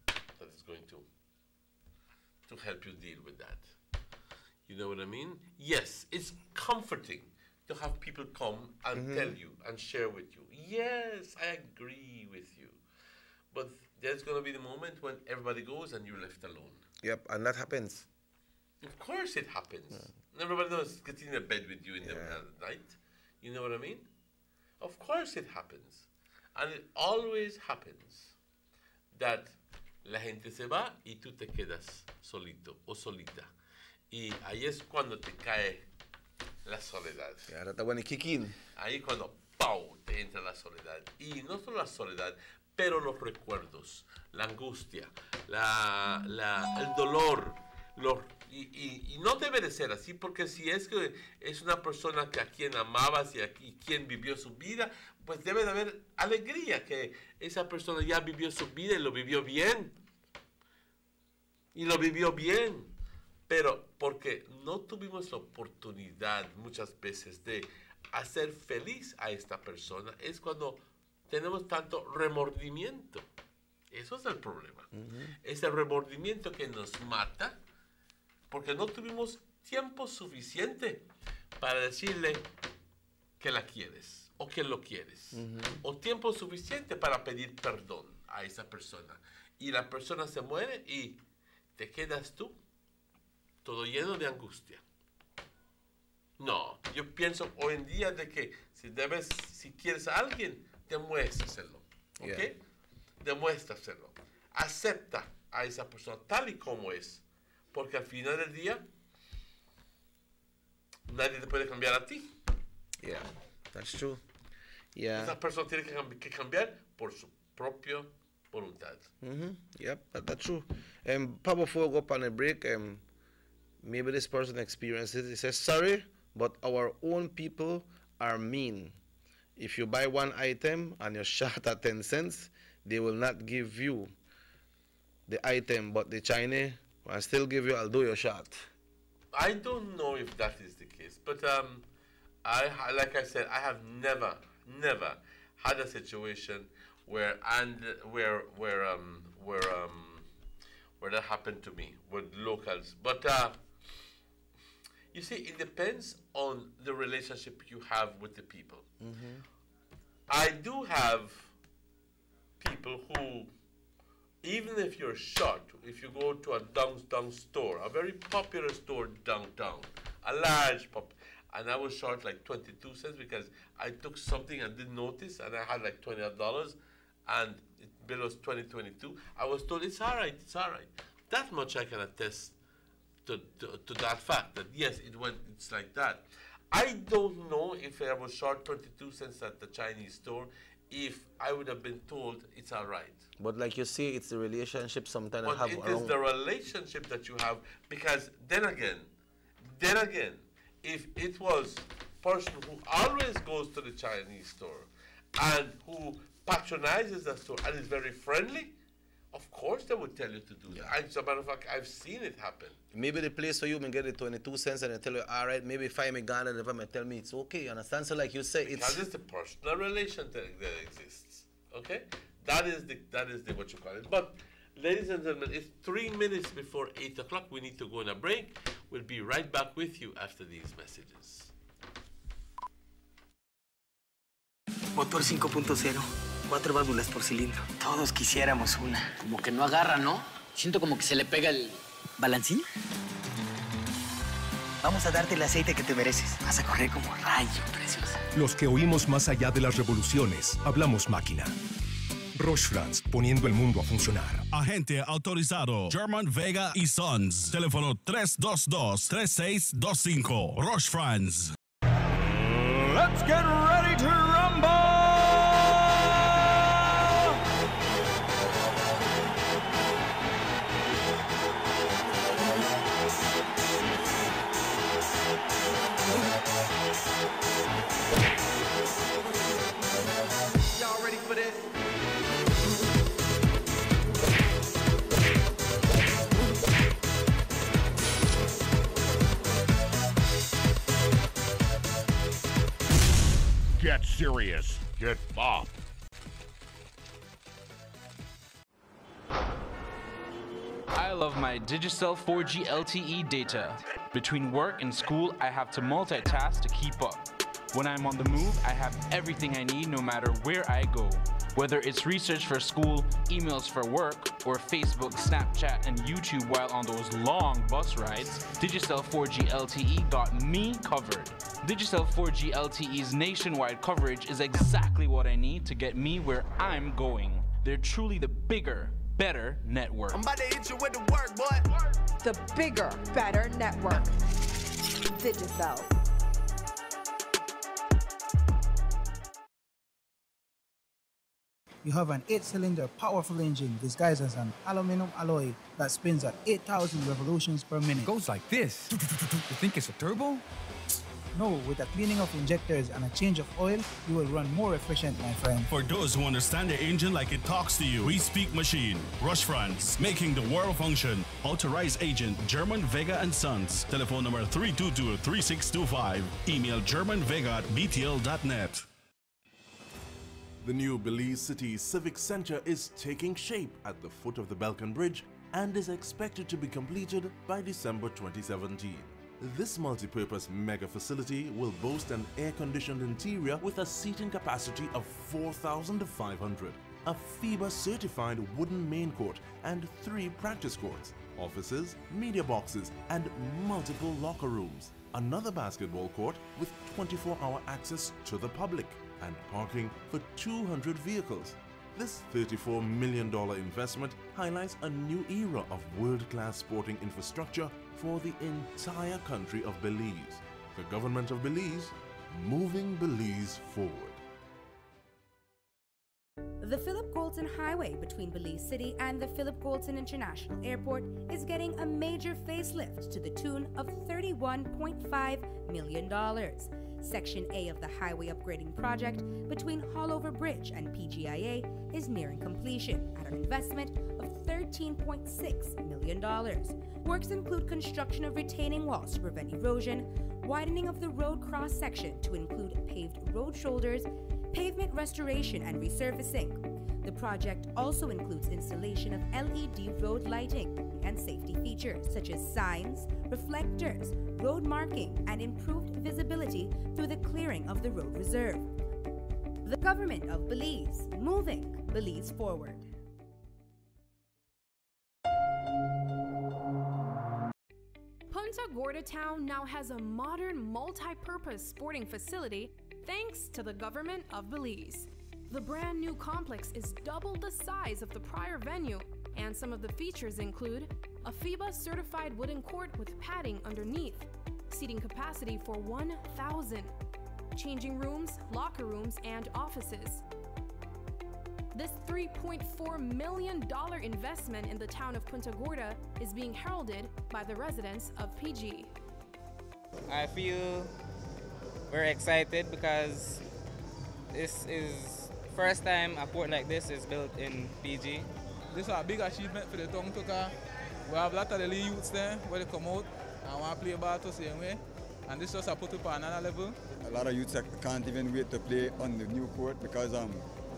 that is going to help you deal with that. You know what I mean? Yes, it's comforting to have people come and tell you and share with you. Yes, I agree with you. But there's going to be the moment when everybody goes and you're left alone. Yep, and that happens. Of course it happens. Yeah. Everybody knows getting in a bed with you in the night. You know what I mean? Of course it happens. And it always happens that la gente se va y tú te quedas solito o solita. Y ahí es cuando te cae la soledad. Yeah, that's when it kick in. Ahí cuando ¡pau! Te entra la soledad. Y no solo la soledad, pero los recuerdos, la angustia, el dolor. Y no debe de ser así, porque si es que es una persona que a quien amabas y quien vivió su vida, pues debe de haber alegría que esa persona ya vivió su vida y lo vivió bien. Y lo vivió bien. Pero porque no tuvimos la oportunidad muchas veces de hacer feliz a esta persona, es cuando tenemos tanto remordimiento. Eso es el problema. Es el remordimiento que nos mata porque no tuvimos tiempo suficiente para decirle que la quieres o que lo quieres. O tiempo suficiente para pedir perdón a esa persona. Y la persona se muere y te quedas tú todo lleno de angustia. No, yo pienso hoy en día de que si quieres a alguien, demuéstraselo. ¿Ok? Yeah. Demuéstraselo. Acepta a esa persona tal y como es. Porque al final del día, nadie te puede cambiar a ti. Yeah, that's true. Yeah. Esa persona tiene que cambiar por su propia voluntad. Yep, that's true. Before we go up on a break, maybe this person experienced it. He says, sorry, but our own people are mean. If you buy one item and you're short at 10 cents, they will not give you the item, but the Chinese will still give you, I'll do your shot. I don't know if that is the case, but like I said, I have never had a situation where that happened to me with locals. But you see, it depends on the relationship you have with the people. I do have people who, even if you're short, if you go to a downtown store, a very popular store downtown, a large and I was short like 22 cents because I took something and didn't notice, and I had like $20, and the bill was $20.22. I was told it's all right, it's all right. That much I can attest to that fact, that yes, it's like that. I don't know if I was short 22 cents at the Chinese store, if I would have been told it's all right. But like you say, it's the relationship sometimes But have it around. is the relationship that you have, because then again, if it was a person who always goes to the Chinese store and who patronizes the store and is very friendly, of course they would tell you to do that. As a matter of fact, I've seen it happen. Maybe the place where you may get it 22 cents and they tell you, all right, maybe if I may go and if I may tell me it's okay, you understand? So like you say, because it's a personal relation that exists, okay? That is the what you call it. But ladies and gentlemen, it's 3 minutes before 8 o'clock. We need to go on a break. We'll be right back with you after these messages. Motor 5.0, 4 válvulas por cilindro. Todos quisiéramos una. Como que no agarra, ¿no? Siento como que se le pega el balancín. Vamos a darte el aceite que te mereces. Vas a correr como rayo, preciosa. Los que oímos más allá de las revoluciones, hablamos máquina. Roche France, poniendo el mundo a funcionar. Agente autorizado German Vega y Sons. Teléfono 322-3625. Roche France. Let's get ready to rumble! Y'all ready for this? Get serious. Get bopped. I love my Digicel 4G LTE data. Between work and school, I have to multitask to keep up. When I'm on the move, I have everything I need no matter where I go. Whether it's research for school, emails for work, or Facebook, Snapchat, and YouTube while on those long bus rides, Digicel 4G LTE got me covered. Digicel 4G LTE's nationwide coverage is exactly what I need to get me where I'm going. They're truly the bigger, better network. I'm about to hit you with the work, boy. The bigger, better network. Digicel. You have an 8-cylinder powerful engine disguised as an aluminum alloy that spins at 8,000 revolutions per minute. Goes like this. You think it's a turbo? No, with a cleaning of injectors and a change of oil, you will run more efficient, my friend. For those who understand the engine like it talks to you, we speak machine. Roche France, making the world function. Authorized agent, German Vega & Sons. Telephone number 322-3625. Email germanvega@btl.net. The new Belize City Civic Center is taking shape at the foot of the Balkan Bridge and is expected to be completed by December 2017. This multi-purpose mega facility will boast an air-conditioned interior with a seating capacity of 4,500, a FIBA-certified wooden main court and 3 practice courts, offices, media boxes, and multiple locker rooms. Another basketball court with 24-hour access to the public and parking for 200 vehicles. This $34 million investment highlights a new era of world-class sporting infrastructure for the entire country of Belize. The government of Belize, moving Belize forward. The Philip Colton Highway between Belize City and the Philip Colton International Airport is getting a major facelift to the tune of $31.5 million. Section A of the highway upgrading project between Hollover Bridge and PGIA is nearing completion at an investment of $13.6 million. Works include construction of retaining walls to prevent erosion, widening of the road cross-section to include paved road shoulders, pavement restoration and resurfacing. The project also includes installation of LED road lighting and safety features such as signs, reflectors, road marking, and improved visibility through the clearing of the road reserve. The government of Belize, moving Belize forward. Punta Gorda Town now has a modern multi-purpose sporting facility thanks to the government of Belize. The brand new complex is double the size of the prior venue, and some of the features include a FIBA certified wooden court with padding underneath, seating capacity for 1,000, changing rooms, locker rooms, and offices. This $3.4 million investment in the town of Punta Gorda is being heralded by the residents of PG. I feel very excited because this is first time a port like this is built in PG. This is a big achievement for the town because we have a lot of the youths there where they come out and want to play ball the same way, and this just a put up on another level. A lot of youths can't even wait to play on the new court because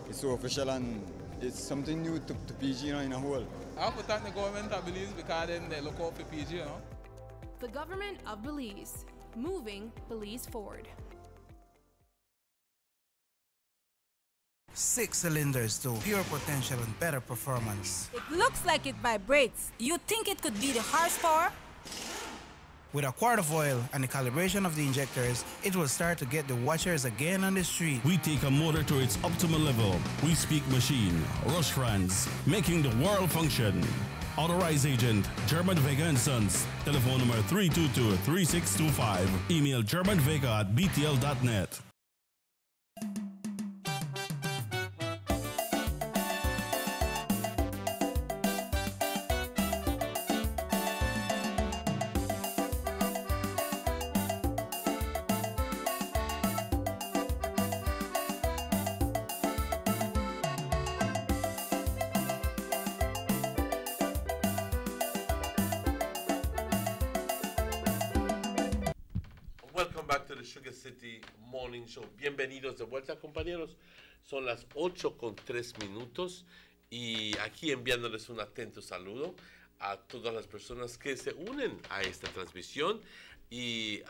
it's so official and it's something new to PG, in a whole. I have to thank the government of Belize because then they look out for PG, The government of Belize, moving Belize forward. 6 cylinders to pure potential and better performance. It looks like it vibrates. You think it could be the horsepower? With a quart of oil and the calibration of the injectors, it will start to get the watchers again on the street. We take a motor to its optimal level. We speak machine. Rush France, making the world function. Authorized agent, German Vega & Sons. Telephone number 322-3625. Email germanvega@btl.net. Welcome back to the Sugar City Morning Show. Bienvenidos de vuelta, compañeros. Son las 8:03 y aquí enviándoles un atento saludo a todas las personas que se unen a esta transmisión y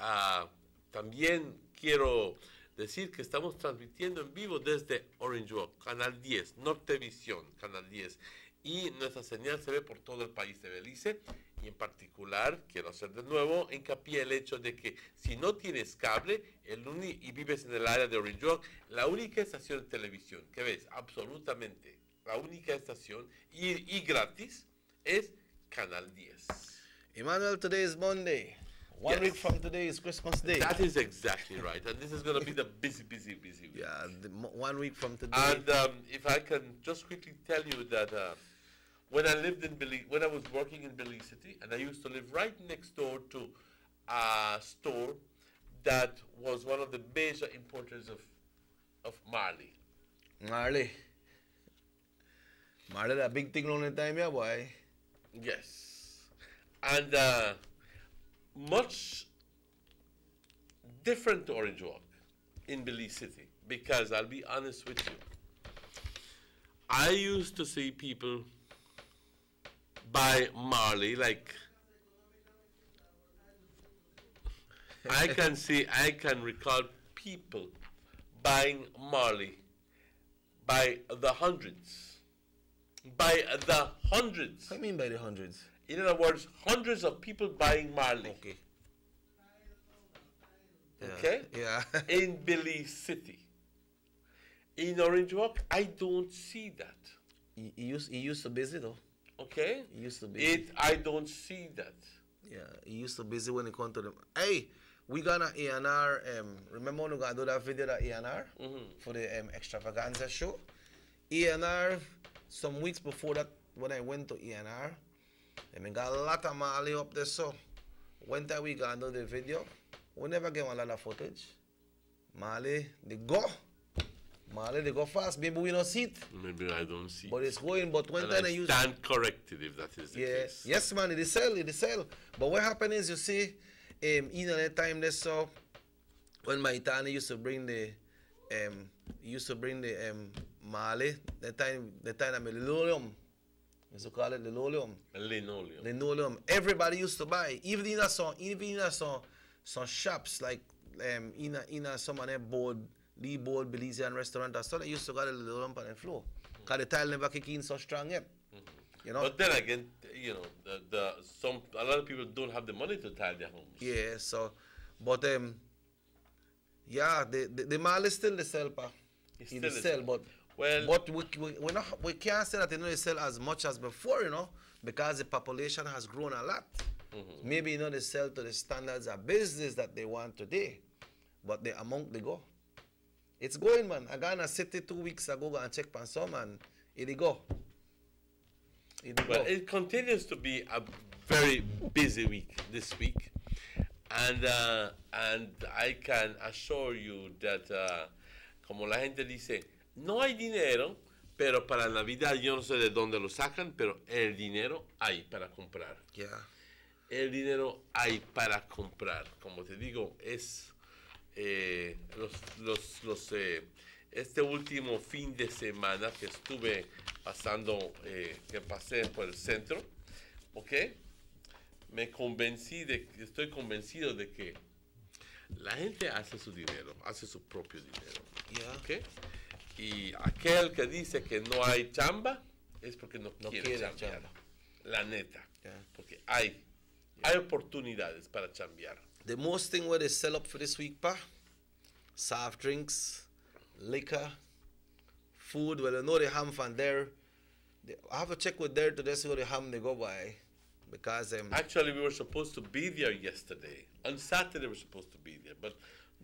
también quiero decir que estamos transmitiendo en vivo desde Orange Walk, Canal 10, Nortevisión, Canal 10, y nuestra señal se ve por todo el país de Belice. Y en particular, quiero hacer de nuevo hincapié el hecho de que si no tienes cable y vives en el área de Orange Walk, la única estación de televisión que ves, absolutamente la única estación y gratis, es Canal 10. Emmanuel, today is Monday. One week from today is Christmas Day. That is exactly right. And this is going to be the busy week. Yeah, 1 week from today. And if I can just quickly tell you that when I lived in Belize, when I was working in Belize City, and I used to live right next door to a store that was one of the major importers of Marley. Marley, that big thing long time, yeah, boy. Yes. And much different to Orange Walk in Belize City, because I'll be honest with you, I used to see people buy Marley, like I can recall people buying Marley by the hundreds. By the hundreds. What do you mean by the hundreds? In other words, hundreds of people buying Marley. Okay. Okay? Yeah. In Belize City. In Orange Walk, I don't see that. He used to busy though. Okay? He used to busy. I don't see that. Yeah, he used to busy when it comes to them. Hey, we gonna A&R, remember when we gonna do that video that A&R for the extravaganza show? A&R, some weeks before that, when I went to A&R, I got a lot of Mali up there, so when time we got another video, we never get a lot of footage. Mali, they go. Mali, they go fast. Maybe we don't see it. Maybe I don't see but it. It's going, but when and time I use stand corrected if that is the case. Yes, man, it sell. But what happened is, you see, in that time they saw, when my Itani used to bring the Mali, the time I'm linoleum. Used to call it linoleum. Linoleum. Everybody used to buy. Even in some shops like in some of them Lee Board, Belizean restaurant or so, they used to got a linoleum on the floor. Because the tile never kick in so strong yet. You know? But then again, you know, a lot of people don't have the money to tile their homes. Yeah, so but yeah, the mall is still the sell, pa. It's It still sell, but we can't say that they sell as much as before, you know, because the population has grown a lot. Maybe they sell to the standards of business that they want today, but the amount they go. It's going, man. I got in a city 2 weeks ago and check on some, and it go. Well, it continues to be a very busy week this week, and I can assure you that, como la gente dice, no hay dinero, pero para Navidad yo no sé de dónde lo sacan, pero el dinero hay para comprar. Yeah. El dinero hay para comprar. Como te digo, es este último fin de semana que estuve pasando, que pasé por el centro, ¿ok? Estoy convencido de que la gente hace su dinero, hace su propio dinero, ¿ok? Y aquel que dice que no hay chamba es porque no quiere chambear, la neta, porque hay oportunidades para chambear. The most thing where they sell up for this week, pa, soft drinks, liquor, food. Well, I know the ham from there. I have to check with there to see what the ham they go by, because actually we were supposed to be there yesterday. On Saturday we were supposed to be there, but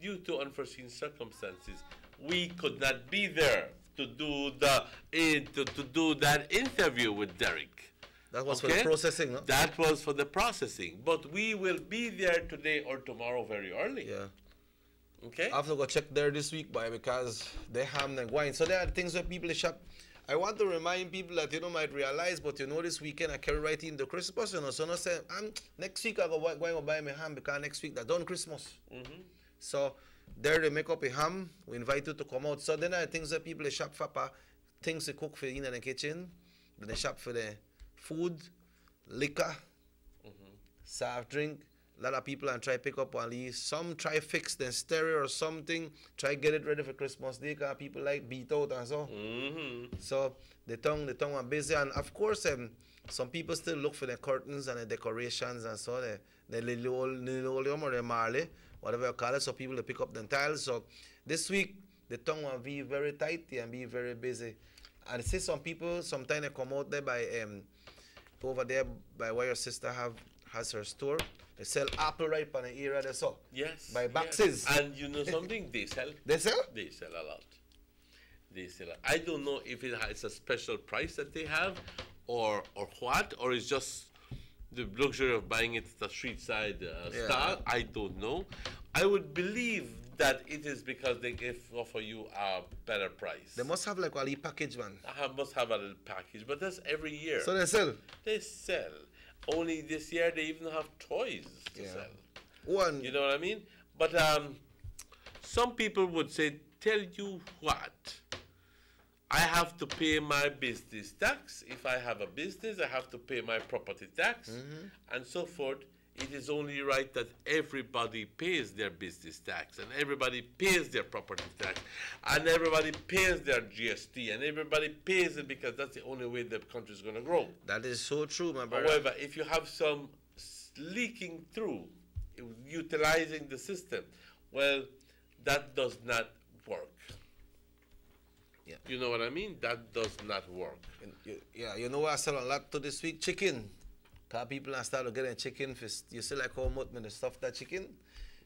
due to unforeseen circumstances, we could not be there to do that interview with Derek. That was for the processing, no? That was for the processing. But we will be there today or tomorrow very early. Yeah. Okay? I have to go check there this week, boy, because they ham and wine. So there are things where people shop. I want to remind people that might realize, but this weekend I carry right into Christmas, So no say, next week I go buy my ham because next week that's done Christmas. So there they make up a ham. We invite you to come out. So then there are things that people shop for, things they cook for in the kitchen. Then they shop for the food, liquor, soft drink. A lot of people and try pick up on these. Some try fix the stereo or something. Try get it ready for Christmas Day because people like beat out and so. So the tongue are busy. And of course, some people still look for the curtains and the decorations and so. The linoleum or the marley, whatever you call it. So people pick up the tiles. So this week, the tongue will be very tight and be very busy. And I see some people, sometimes they come out there by over there by where your sister has her store. They sell apple right on the area they saw. Yes. By boxes. Yes. And you know something? They sell. They sell? They sell a lot. They sell. I don't know if it's a special price that they have or what, or it's just the luxury of buying it at the street side style. I don't know. I would believe that it is because they offer you a better price. They must have like a little package, man. Must have a little package, but that's every year. So they sell? They sell. Only this year they even have toys to sell. One. You know what I mean? But some people would say, tell you what, I have to pay my business tax. If I have a business, I have to pay my property tax and so forth. It is only right that everybody pays their business tax and everybody pays their property tax and everybody pays their GST and everybody pays it because that's the only way the country is going to grow. That is so true, my brother. However, if you have some leaking through, utilizing the system, well, that does not work. Yeah. You know what I mean? That does not work. You know what I sell a lot to this week? Chicken. Because people are starting getting chicken. You see like how much when they stuff that chicken?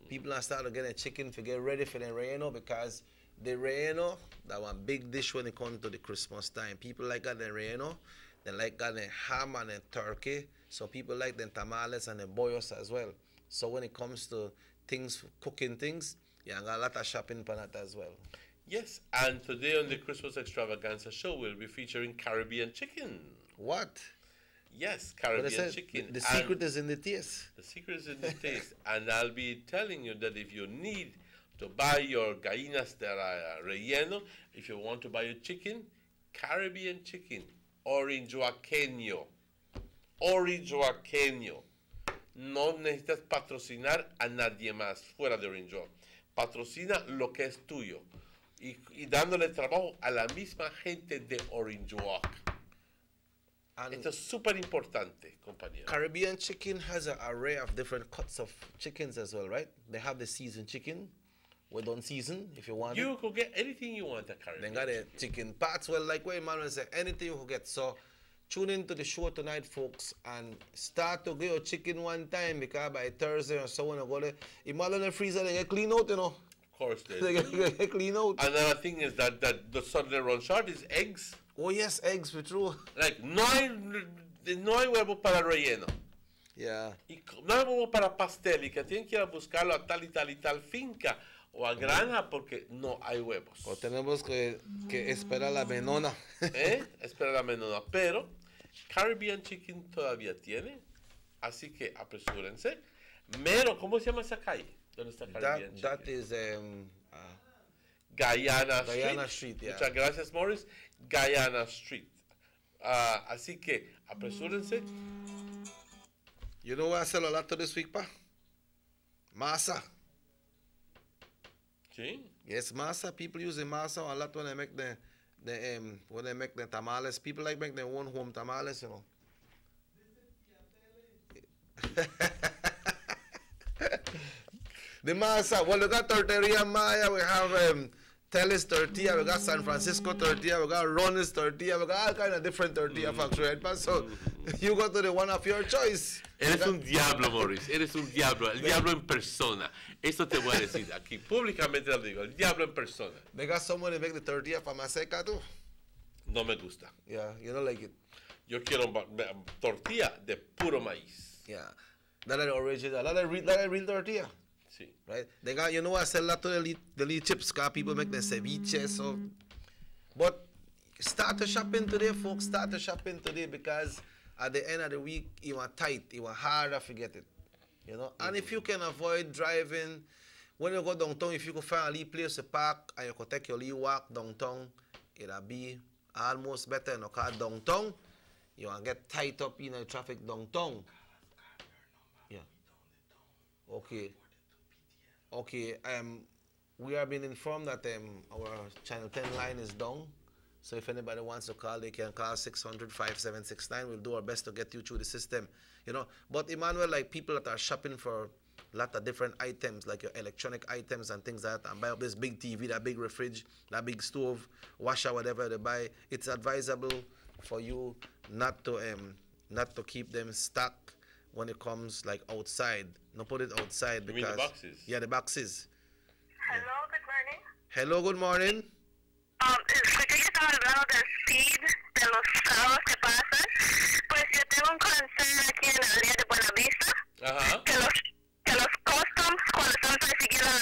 People are starting getting chicken to get ready for the rain, because the relleno, that one big dish when it comes to the Christmas time. People like the relleno, they like the ham and the turkey. So people like the tamales and the bollos as well. So when it comes to things, cooking things, you got a lot of shopping for that as well. Yes, and today on the Christmas Extravaganza show, we'll be featuring Caribbean chicken. What? Yes, Caribbean chicken. The secret is in the taste. The secret is in the taste. And I'll be telling you that if you need to buy your gallinas de relleno, if you want to buy a chicken, Caribbean chicken, orinjoaqueño. Orinjoaqueño. No necesitas patrocinar a nadie más fuera de Orinjoa. Patrocina lo que es tuyo. Y dándole trabajo a la misma gente de Orinjoa. Esto es súper importante, compañero. Caribbean chicken has an array of different cuts of chickens as well, right? They have the seasoned chicken. We don't season if you want You could get anything you want at Caribbean. They got the chicken parts. Well, like what Emmanuel said, anything you could get. So tune into the show tonight, folks, and start to get your chicken one time because by Thursday or so when I go there, Emmanuel in the freezer, they get clean out, you know. Of course they They get clean out. Another thing is that the Sunday run short is eggs. Oh, yes, eggs, for true. Like, no hay huevo para relleno. Yeah. Y no hay huevo para pastel y que tienen que ir a buscarlo a tal y tal y tal finca o a granja porque no hay huevos. O tenemos que esperar la menona. Espera la menona. Pero Caribbean Chicken todavía tiene, así que apresúrense. Mero, ¿cómo se llama esa calle? ¿Dónde está Caribbean Chicken? That is Guyana Street, yeah. Muchas gracias, Morris. Guyana Street. Así que apresúrense. You know what I sell a lot this week, pa? Masa. Sí. Yes, masa. People use the masa a lot when they make the tamales. People like make their own home tamales, you know. The masa. Well, we got Tortilla Maya. We have Teles tortilla. We got San Francisco tortilla. We got Ron's tortilla. We got all kind of different tortilla factory, right, pa? So you go to the one of your choice. Eres un diablo, Morris. Eres un diablo. El diablo en persona. Eso te voy a decir aquí. Públicamente lo digo. El diablo en persona. They got someone to make the tortilla for maseca too. No me gusta. Yeah, you don't like it. Yo quiero tortilla de puro maíz. Yeah. That is the original. That is real tortilla. Sí. Right? They got, you know, I sell a lot to the little chips because people make the ceviche. So, but start to shopping today, folks. Start to shopping today because at the end of the week, you are tight. You are hard to forget it. You know? And if you can avoid driving, when you go downtown, if you can find a little place to park and you can take your little walk downtown, it'll be almost better. You know, because downtown, you want to get tight up in the traffic downtown. Yeah. Okay. Okay. We are being informed that our Channel 10 line is down. So if anybody wants to call, they can call 600-5769. We'll do our best to get you through the system. You know. But Emmanuel, like people that are shopping for a lot of different items, like your electronic items and things like that, and buy up this big TV, that big fridge, that big stove, washer, whatever they buy, it's advisable for you not to keep them stuck when it comes like outside. No, put it outside because. You mean the boxes? Yeah, the boxes. Hello, good morning. Hello, good morning. Escuché que estaban hablando del speed, de los carros que pasan. Pues yo tengo un concern aquí en el área de Buenavista. Ajá. Que los customs, cuando están persiguiendo a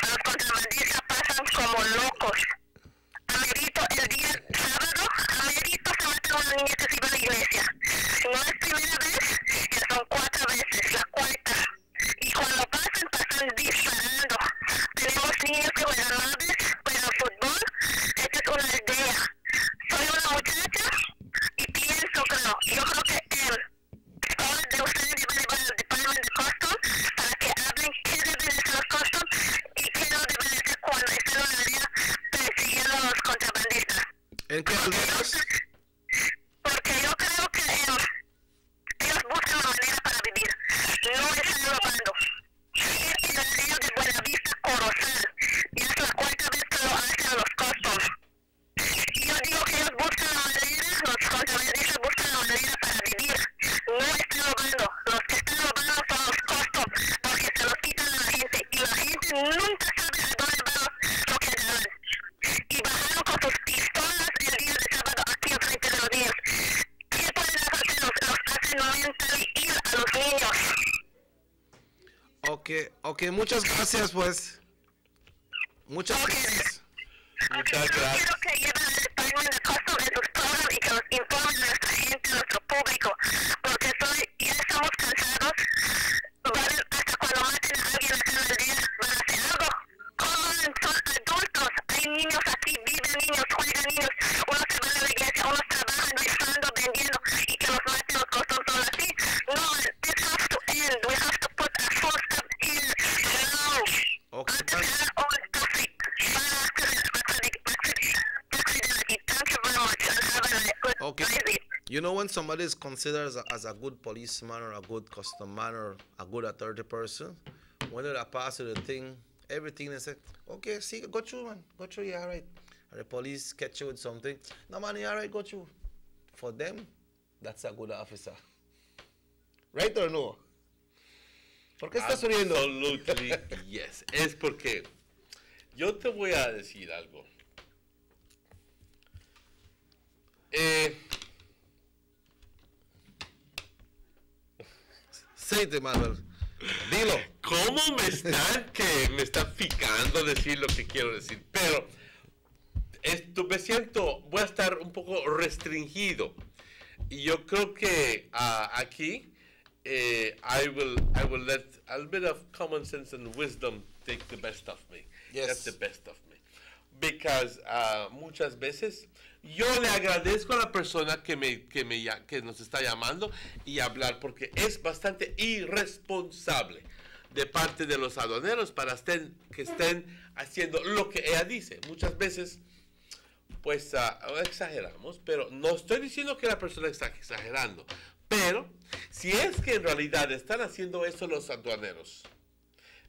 los contrabandistas, pasan como locos. Amerito, el día sábado, Amerito se mata a una niña que se iba a la iglesia. No es primera vez, ya son 4 veces, la cuarta. Y cuando pasan disparando. Tenemos niños que juegan naves, juegan fútbol. Esta es una aldea. Soy una muchacha y pienso que no. Yo creo que todos de ustedes deben llevar al Department de Customs para que hablen qué deben hacer los Customs y qué no deben hacer cuando están en una aldea persiguiendo a los contrabandistas. ¿En qué aldeas? Porque yo creo que ellos buscan la manera para vivir. No están robando. En la aldea de Buenavista, Corozal. Ya es la 4ª vez que lo hacen los Customs. Y yo digo que ellos buscan la manera, los contrabandistas buscan la manera para vivir. No están robando. Los que están robando son los Customs, porque se los quitan a la gente. Y la gente nunca sabe a dónde va lo Ok, muchas gracias, pues. Muchas gracias. Muchas gracias. Quiero que lleven el Department de Customs en sus programas y que nos informen a nuestra gente, a nuestro público, porque ya estamos cansados. Hasta cuando maten a alguien acá en el día, van a hacer algo. Son adultos, hay niños aquí, viven niños, juegan niños, unos se van a la iglesia, unos trabajan, rifando, vendiendo, y que los maten los customs solo así. No, this has to end. We have to put a full stop here now. Okay, Antes era all traffic. Thank you very much and have a good Okay. night. You know, when somebody is considered as a good policeman or a good custom man or a good authority person, when they pass the thing, everything they say, okay, see, go through, man. Go through, yeah, all right. And the police catch you with something. No, man, yeah, all right, go through. For them, that's a good officer. Right or no? ¿Por qué estás riendo? Absolutely, yes. Es porque yo te voy a decir algo. Séte, Manuel. Dilo. ¿Cómo me están picando decir lo que quiero decir? Pero me siento, voy a estar un poco restringido. Y yo creo que aquí I will let a little bit of common sense and wisdom take the best of me. Yes. That's the best of me. Because muchas veces yo le agradezco a la persona que nos está llamando y hablar, porque es bastante irresponsable de parte de los aduaneros para que estén haciendo lo que ella dice. Muchas veces, pues, exageramos, pero no estoy diciendo que la persona está exagerando. Pero, si es que en realidad están haciendo eso los aduaneros,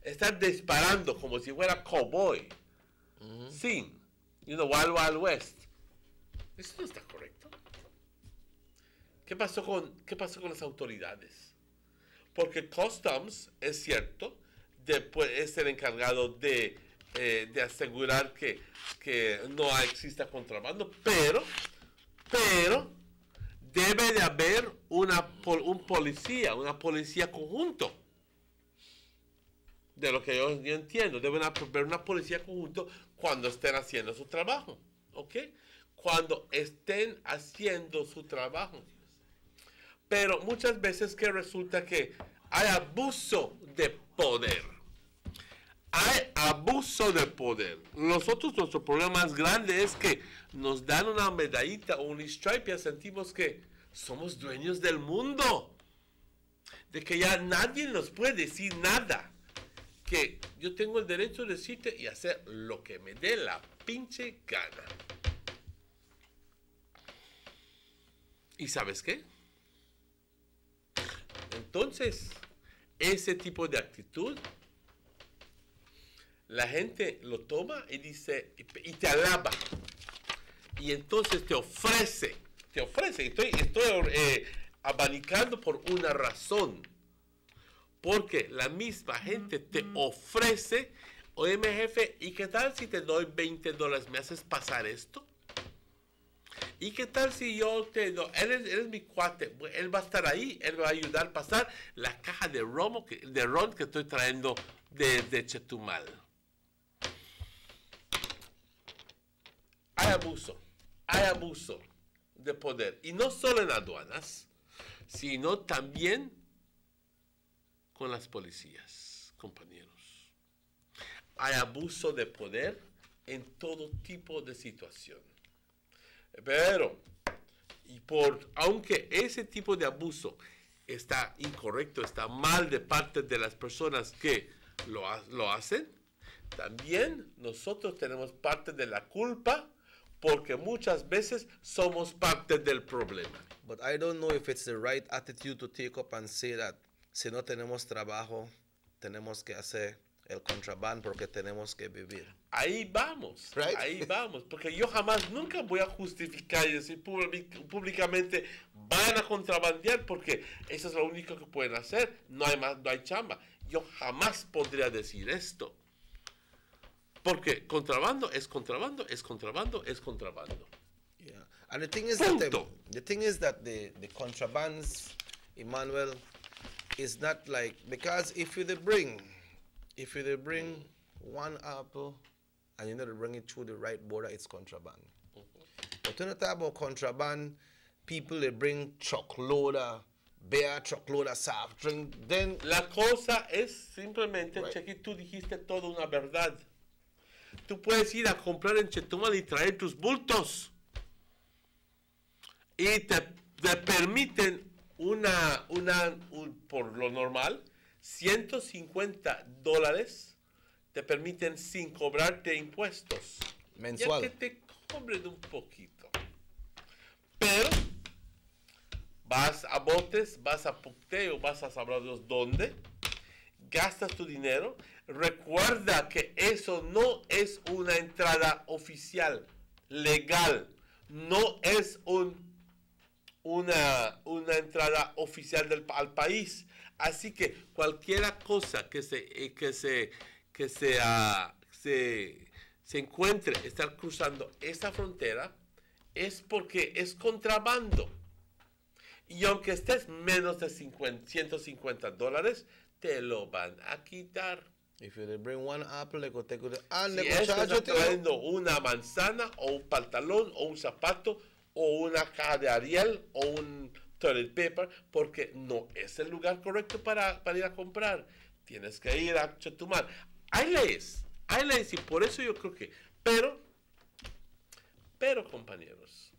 están disparando como si fuera cowboy, sin, Wild Wild West, eso no está correcto. ¿Qué pasó con las autoridades? Porque Customs, es cierto, es el encargado de asegurar que no exista contrabando, pero debe de haber una policía conjunto. De lo que yo entiendo, debe haber una policía conjunto cuando estén haciendo su trabajo, ¿ok? Cuando estén haciendo su trabajo. Pero muchas veces que resulta que hay abuso de poder. Hay abuso de poder. Nuestro problema más grande es que nos dan una medallita o un stripe y sentimos que somos dueños del mundo. De que ya nadie nos puede decir nada. Que yo tengo el derecho de decirte y hacer lo que me dé la pinche gana. ¿Y sabes qué? Entonces, ese tipo de actitud, la gente lo toma y dice, y te alaba. Y entonces te ofrece. Estoy abanicando por una razón. Porque la misma gente te ofrece, oye, jefe, ¿y qué tal si te doy $20? ¿Me haces pasar esto? ¿Y qué tal si yo te doy, él es mi cuate, él va a estar ahí, él me va a ayudar a pasar la caja de ron que estoy trayendo de Chetumal? Hay abuso de poder. Y no solo en aduanas, sino también con las policías, compañeros. Hay abuso de poder en todo tipo de situación. Pero, aunque ese tipo de abuso está incorrecto, está mal de parte de las personas que lo hacen, también nosotros tenemos parte de la culpa, porque muchas veces somos parte del problema. But I don't know if it's the right attitude to take up and say that si no tenemos trabajo, tenemos que hacer el contrabando porque tenemos que vivir. Ahí vamos, right? Ahí vamos, porque yo nunca voy a justificar y decir públicamente van a contrabandear porque eso es lo único que pueden hacer, no hay chamba. Yo jamás podría decir esto. Porque contrabando es contrabando, es contrabando, es contrabando. Yeah. And the thing is that the contrabands, Emmanuel, is not like, because if you bring If you bring one apple and you know to bring it through the right border, it's contraband. But when you talk about contraband, people they bring truckload of beer, truckload of soft drink, then... La cosa es simplemente, Chequi, tú dijiste toda una verdad. Tú puedes ir a comprar en Chetumal y traer tus bultos. Y te permiten por lo normal, $150 te permiten sin cobrarte impuestos. Mensual. Ya que te cobren un poquito. Pero vas a botes, vas a pucteo, vas a saber Dios dónde, gastas tu dinero. Recuerda que eso no es una entrada oficial, legal. No es una entrada oficial al país. Así que cualquier cosa que se encuentre estar cruzando esa frontera es porque es contrabando. Y aunque estés menos de $150, te lo van a quitar. If you bring one apple, they go take it. Si estás trayendo una manzana, o un pantalón, o un zapato, o una caja de Ariel, o un toilet paper, porque no es el lugar correcto para ir a comprar. Tienes que ir a Chetumal. Hay leyes, y por eso yo creo que... Pero compañeros,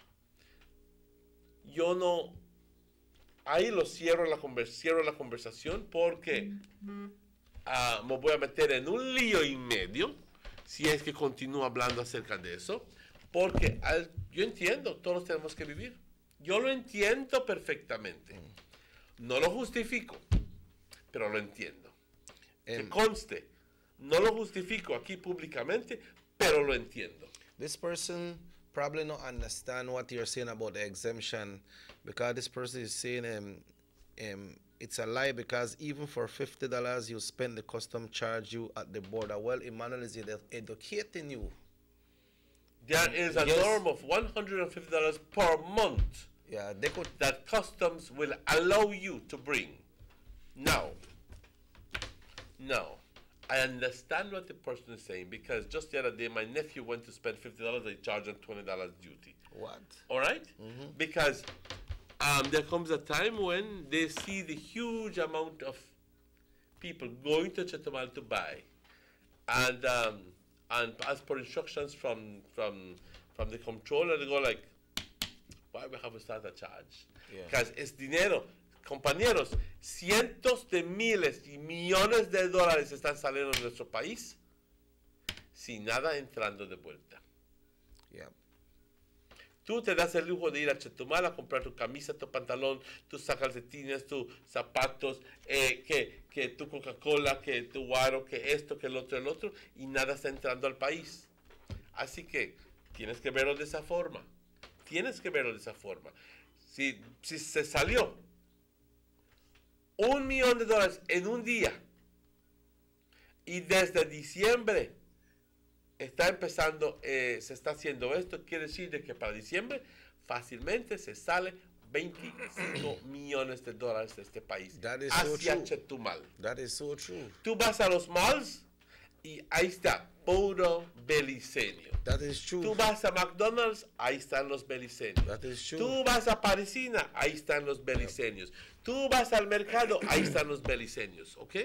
yo no... Ahí cierro la conversación porque me voy a meter en un lío y medio si es que continúo hablando acerca de eso, porque yo entiendo, todos tenemos que vivir. Yo lo entiendo perfectamente. No lo justifico, pero lo entiendo. Que conste, no lo justifico aquí públicamente, pero lo entiendo. This person probably not understand what you're saying about the exemption, because this person is saying it's a lie, because even for $50 you spend, the custom charge you at the border. Well, Emmanuel is educating you. There is a norm of $150 per month that customs will allow you to bring. Now, I understand what the person is saying, because just the other day my nephew went to spend $50, they charged him $20 duty. What? All right? Because there comes a time when they see the huge amount of people going to Chetumal to buy, and as per instructions from the controller, they go like, why we have to start a charge? Because es dinero. Compañeros, cientos de miles y millones de dólares están saliendo de nuestro país sin nada entrando de vuelta. Tú te das el lujo de ir a Chetumal a comprar tu camisa, tu pantalón, tus calcetines, tus zapatos, que tu Coca-Cola, que tu guaro, que esto, que el otro, y nada está entrando al país. Así que tienes que verlo de esa forma. Si se salió $1 millón en un día y desde diciembre está empezando, se está haciendo esto, quiere decir de que para diciembre fácilmente se sale $25 millones de este país hacia Chetumal. That is so true. Tú vas a los malls y ahí está, puro beliceño. That is true. Tú vas a McDonald's, ahí están los beliceños. That is true. Tú vas a Parisina, ahí están los beliceños. Tú vas al mercado, ahí están los beliceños, ¿ok?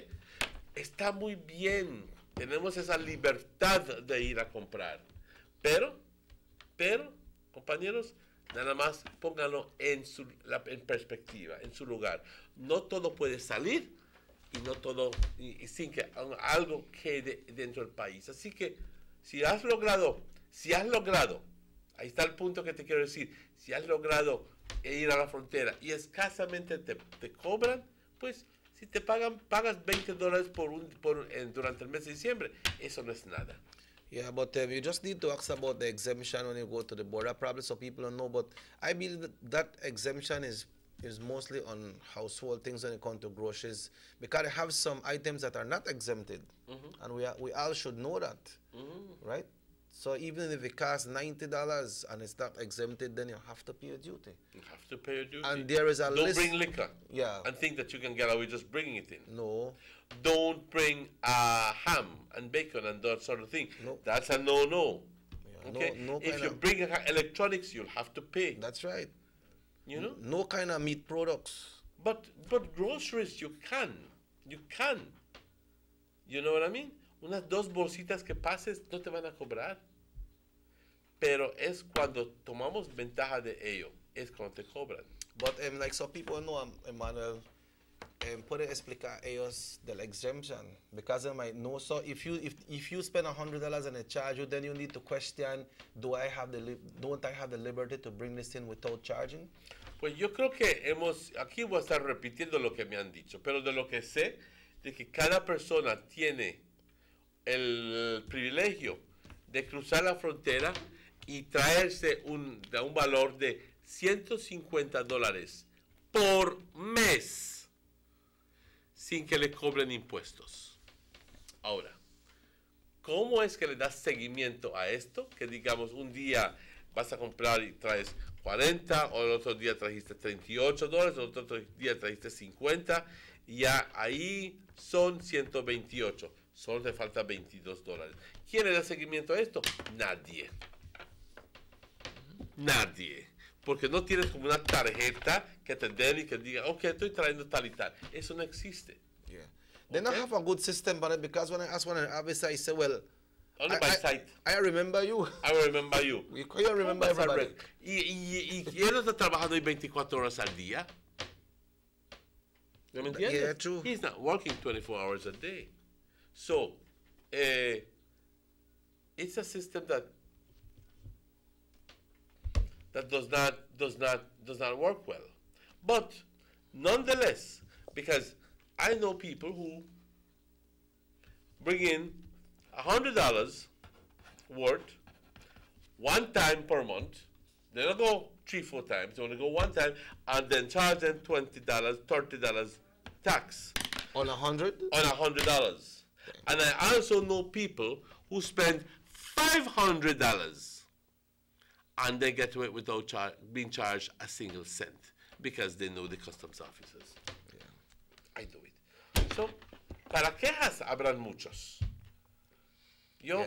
Está muy bien, tenemos esa libertad de ir a comprar. Pero, compañeros, nada más pónganlo en perspectiva, en su lugar. No todo puede salir y no todo, y sin que algo quede dentro del país. Así que, si has logrado, ahí está el punto que te quiero decir, si has logrado ir a la frontera y escasamente te cobran, pues si te pagas $20 durante el mes de diciembre, eso no es nada. Yeah, but you just need to ask about the exemption when you go to the border. Probably so people don't know, but I believe that exemption is mostly on household things when it comes to groceries, because they have some items that are not exempted, and we all should know that, right? So even if it costs $90 and it's not exempted, then you have to pay your duty. You have to pay your duty. And there is a Don't list. bring liquor. Yeah. And think that you can get away just bringing it in. No. Don't bring ham and bacon and that sort of thing. No. That's a no-no. Yeah, Okay. no If kind you of- bring electronics, you'll have to pay. That's right. You know. No kind of meat products. But groceries you can. You can. You know what I mean? Unas dos bolsitas que pases no te van a cobrar. Pero es cuando tomamos ventaja de ello, es cuando te cobran. But like some people know, Emmanuel, puede explicar a ellos del exemption because they might know. So if you spend $100 and they charge you, then you need to question, don't I have the liberty to bring this in without charging? Pues yo creo que aquí voy a estar repitiendo lo que me han dicho, pero de lo que sé, de que cada persona tiene el privilegio de cruzar la frontera y traerse un valor de $150 por mes sin que le cobren impuestos. Ahora, ¿cómo es que le das seguimiento a esto? Que digamos, un día vas a comprar y traes 40, o el otro día trajiste $38, el otro día trajiste 50, y ya ahí son 128. Solo te falta $22. ¿Quién le da seguimiento a esto? Nadie. Nadie. Porque no tienes como una tarjeta que te den y que diga, ok, estoy trayendo tal y tal. Eso no existe. Yeah. They don't have a good system on it because when I asked one officer, he said, well, Only by sight. I remember you. I remember you. You remember everybody. Y él está trabajando ahí 24 horas al día. ¿Me entiendes? Yeah, true. He's not working 24 hours a day. So, it's a system that does not work well. But nonetheless, because I know people who bring in $100 worth one time per month. They don't go 3-4 times. They only go one time, and then charge them $20, $30 tax on $100. On $100. And I also know people who spend $500 and they get away without being charged a single cent because they know the customs officers. Yeah. I do it. So, para quejas habrán muchos. Yo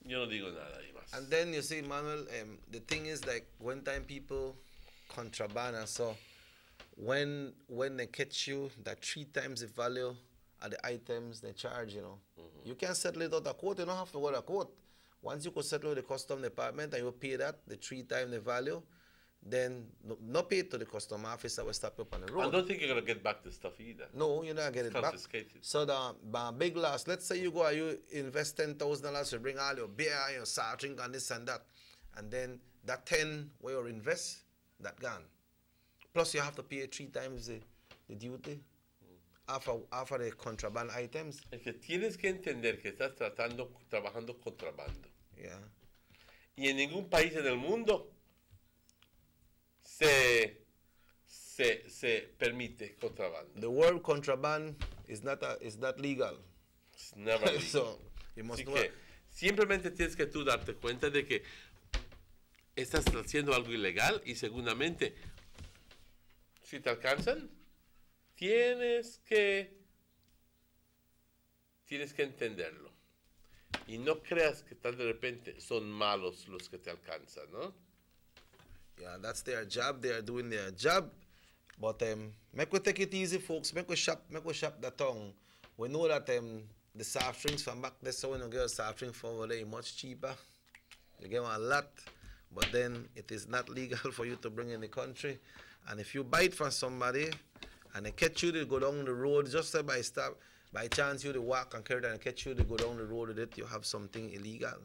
no digo nada y más. And then you see, Manuel, the thing is like one time people contraband, so when they catch you, that 3 times the value of the items they charge, you know. You can settle it out of court, you don't have to go to court. Once you could settle with the custom department and you pay that, the 3 times the value, then no pay to the custom officer will stop you up on the road. I don't think you're going to get back the stuff either. No, you're not getting it back. So the big loss, let's say you go and you invest $10,000 to bring all your beer, your soft drink and this and that. And then that 10 where you invest, that gone. Plus you have to pay 3 times the duty after the contraband items. Es que tienes que entender que estás trabajando contrabando. Yeah. Y en ningún país en el mundo se permite contrabando. The word contraband is not legal. It's never legal. So, you must Así know. que simplemente tienes que tú darte cuenta de que estás haciendo algo ilegal y segundamente, si te alcanzan, tienes que entenderlo. Y no creas que tal de repente son malos los que te alcanzan, ¿no? Yeah, that's their job. They are doing their job. But make we take it easy, folks. Make we shop the tongue. We know that the soft drinks from back there, so when you get a soft drink from over there, much cheaper. You get a lot, but then it is not legal for you to bring in the country. And if you buy it from somebody and they catch you to go down the road, just by chance you to walk and carry it and catch you to go down the road with it, you have something illegal.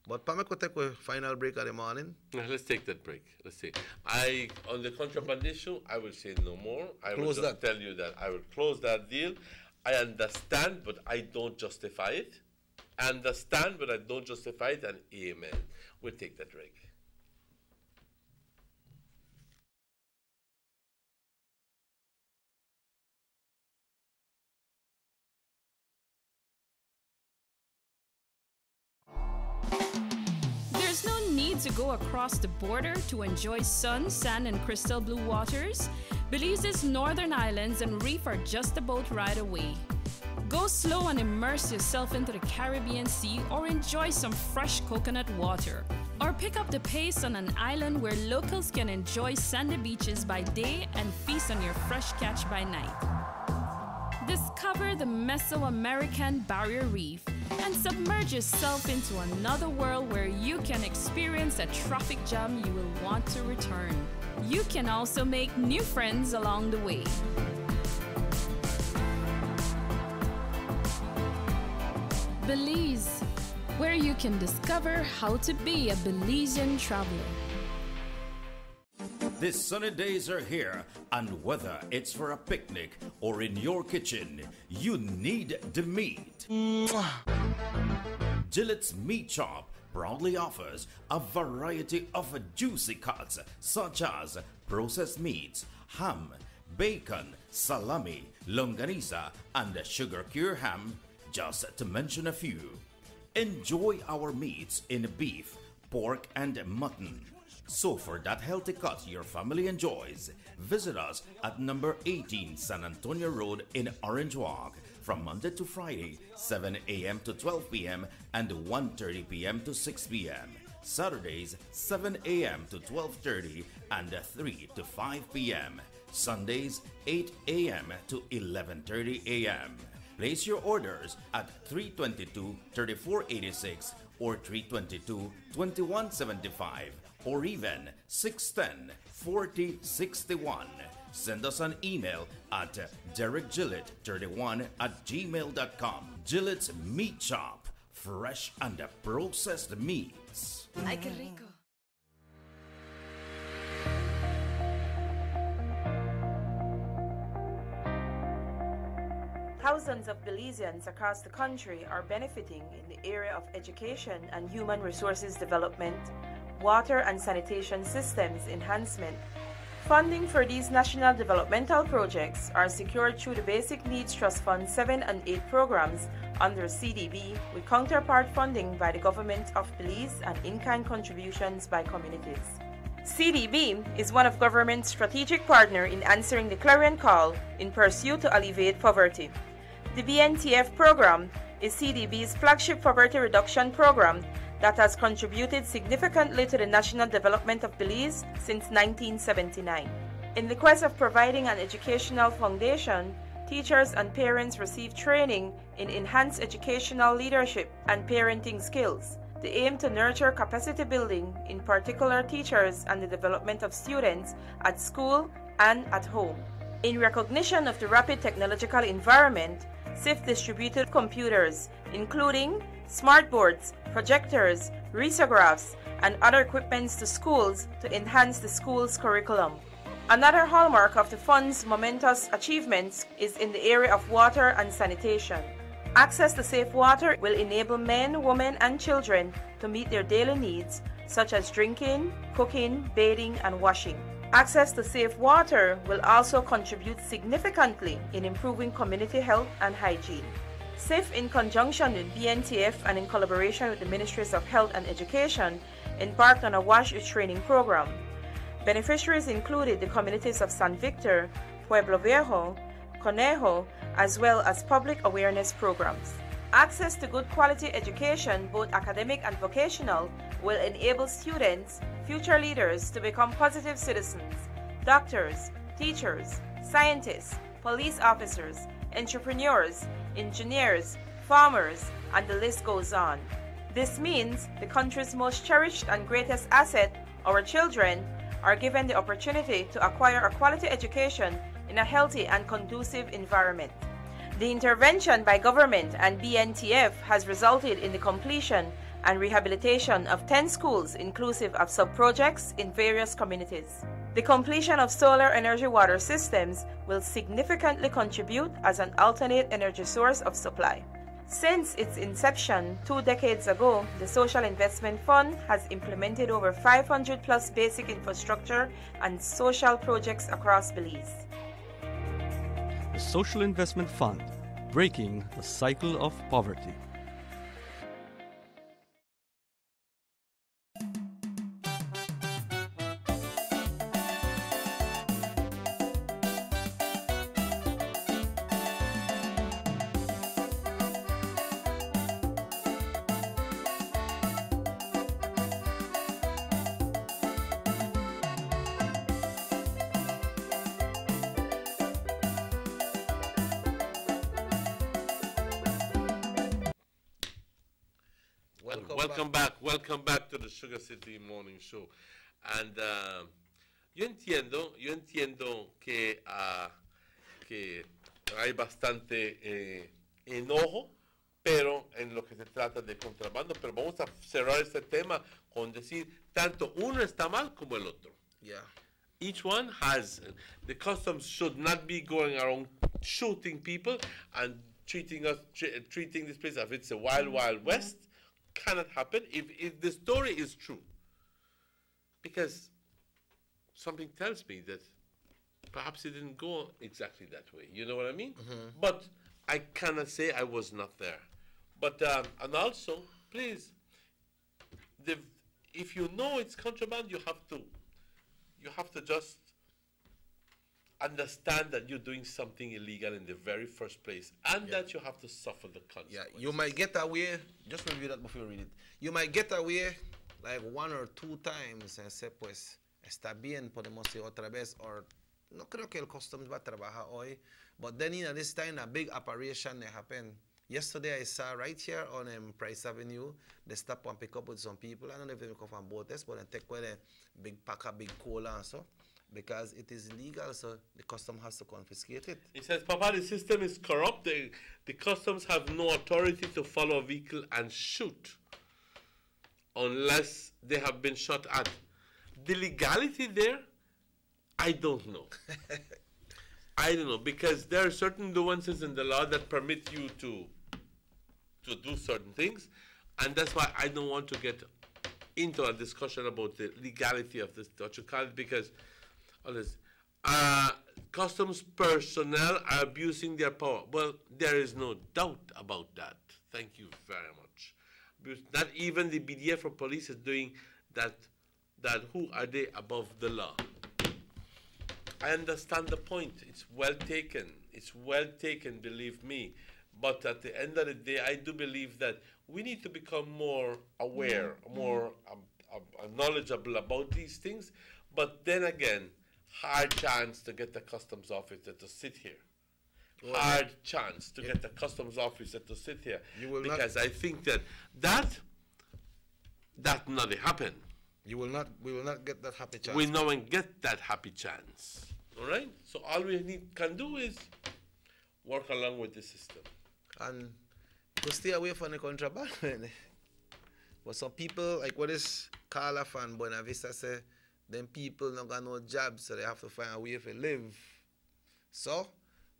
But Pam, could take a final break of the morning. Let's take that break. Let's see. On the contraband issue, I will say no more. I will just tell you that I will close that deal. I understand, but I don't justify it. I understand, but I don't justify it, and amen. We'll take that break. to go across the border to enjoy sun, sand, and crystal blue waters? Belize's northern islands and reef are just a boat ride away. Go slow and immerse yourself into the Caribbean Sea or enjoy some fresh coconut water. Or pick up the pace on an island where locals can enjoy sandy beaches by day and feast on your fresh catch by night. Discover the Mesoamerican Barrier Reef and submerge yourself into another world where you can experience a traffic jam you will want to return. You can also make new friends along the way. Belize, where you can discover how to be a Belizean traveler. These sunny days are here, and whether it's for a picnic or in your kitchen, you need the meat. Gillette's Meat Shop proudly offers a variety of juicy cuts such as processed meats, ham, bacon, salami, longaniza, and sugar cure ham, just to mention a few. Enjoy our meats in beef, pork, and mutton. So for that healthy cut your family enjoys, visit us at number 18 San Antonio Road in Orange Walk from Monday to Friday, 7 a.m. to 12 p.m. and 1:30 p.m. to 6 p.m. Saturdays, 7 a.m. to 12:30 and 3 to 5 p.m. Sundays, 8 a.m. to 11:30 a.m. Place your orders at 322-3486 or 322-2175 or even 610-4061. Send us an email at derekgillett31@gmail.com. Gillette's Meat Shop, fresh and processed meats. Ay, qué rico. Thousands of Belizeans across the country are benefiting in the area of education and human resources development, water and sanitation systems enhancement. Funding for these national developmental projects are secured through the Basic Needs Trust Fund 7 and 8 programs under CDB, with counterpart funding by the government of Belize and in-kind contributions by communities. CDB is one of government's strategic partners in answering the clarion call in pursuit to alleviate poverty. The BNTF program is CDB's flagship poverty reduction program that has contributed significantly to the national development of Belize since 1979. In the quest of providing an educational foundation, teachers and parents receive training in enhanced educational leadership and parenting skills. The aim to nurture capacity building, in particular teachers and the development of students at school and at home. In recognition of the rapid technological environment, SIF distributed computers, including smartboards, projectors, risographs, and other equipments to schools to enhance the school's curriculum. Another hallmark of the fund's momentous achievements is in the area of water and sanitation. Access to safe water will enable men, women, and children to meet their daily needs, such as drinking, cooking, bathing, and washing. Access to safe water will also contribute significantly in improving community health and hygiene. SIF, in conjunction with BNTF and in collaboration with the Ministries of Health and Education, embarked on a wash training program. Beneficiaries included the communities of San Victor, Pueblo Viejo, Conejo, as well as public awareness programs. Access to good quality education, both academic and vocational, will enable students, future leaders, to become positive citizens, doctors, teachers, scientists, police officers, entrepreneurs, engineers, farmers, and the list goes on. This means the country's most cherished and greatest asset, our children, are given the opportunity to acquire a quality education in a healthy and conducive environment. The intervention by government and BNTF has resulted in the completion and rehabilitation of 10 schools inclusive of sub-projects in various communities. The completion of solar energy water systems will significantly contribute as an alternate energy source of supply. Since its inception 2 decades ago, the Social Investment Fund has implemented over 500 plus basic infrastructure and social projects across Belize. The Social Investment Fund, breaking the cycle of poverty. welcome back. Welcome back to the Sugar City Morning Show. And yo entiendo que hay bastante enojo, pero en lo que se trata de contrabando. Pero vamos a cerrar este tema con decir, tanto uno está mal como el otro. Yeah. Each one has, the customs should not be going around shooting people and treating this place as if it's a wild, wild west. Cannot happen if the story is true. Because something tells me that perhaps it didn't go exactly that way. You know what I mean? But I cannot say I was not there. But, and also, please, if you know it's contraband, you have to just understand that you're doing something illegal in the very first place, and that you have to suffer the consequences. Yeah, you might get away, just review that before you read it. You might get away like 1 or 2 times and say, pues, está bien, podemos ir otra vez, or no creo que el customs va a trabajar hoy. But then, this time, a big operation happened. Yesterday, I saw right here on Price Avenue, they stop and pick up with some people. I don't know if they come from boats, but they take away a big pack of big cola and so, because it is illegal, so the custom has to confiscate it. He says, Papa, the system is corrupt. The customs have no authority to follow a vehicle and shoot unless they have been shot at. The legality there, I don't know. I don't know, because there are certain nuances in the law that permit you to do certain things, and that's why I don't want to get into a discussion about the legality of this, what you call it, because customs personnel are abusing their power. Well, there is no doubt about that. Thank you very much. Because not even the BDF or police is doing that. That who are they above the law? I understand the point. It's well taken. It's well taken, believe me. But at the end of the day, I do believe that we need to become more aware, more knowledgeable about these things. But then again, hard chance to get the customs officer to sit here. Hard chance to get the customs officer to sit here. Because I think that not happen. We will not get that happy chance. We no one get that happy chance. All right? So all we can do is work along with the system. And to stay away from the contraband. But some people, like what is Carla and Buena Vista say, them people not got no jobs, so they have to find a way to live. So,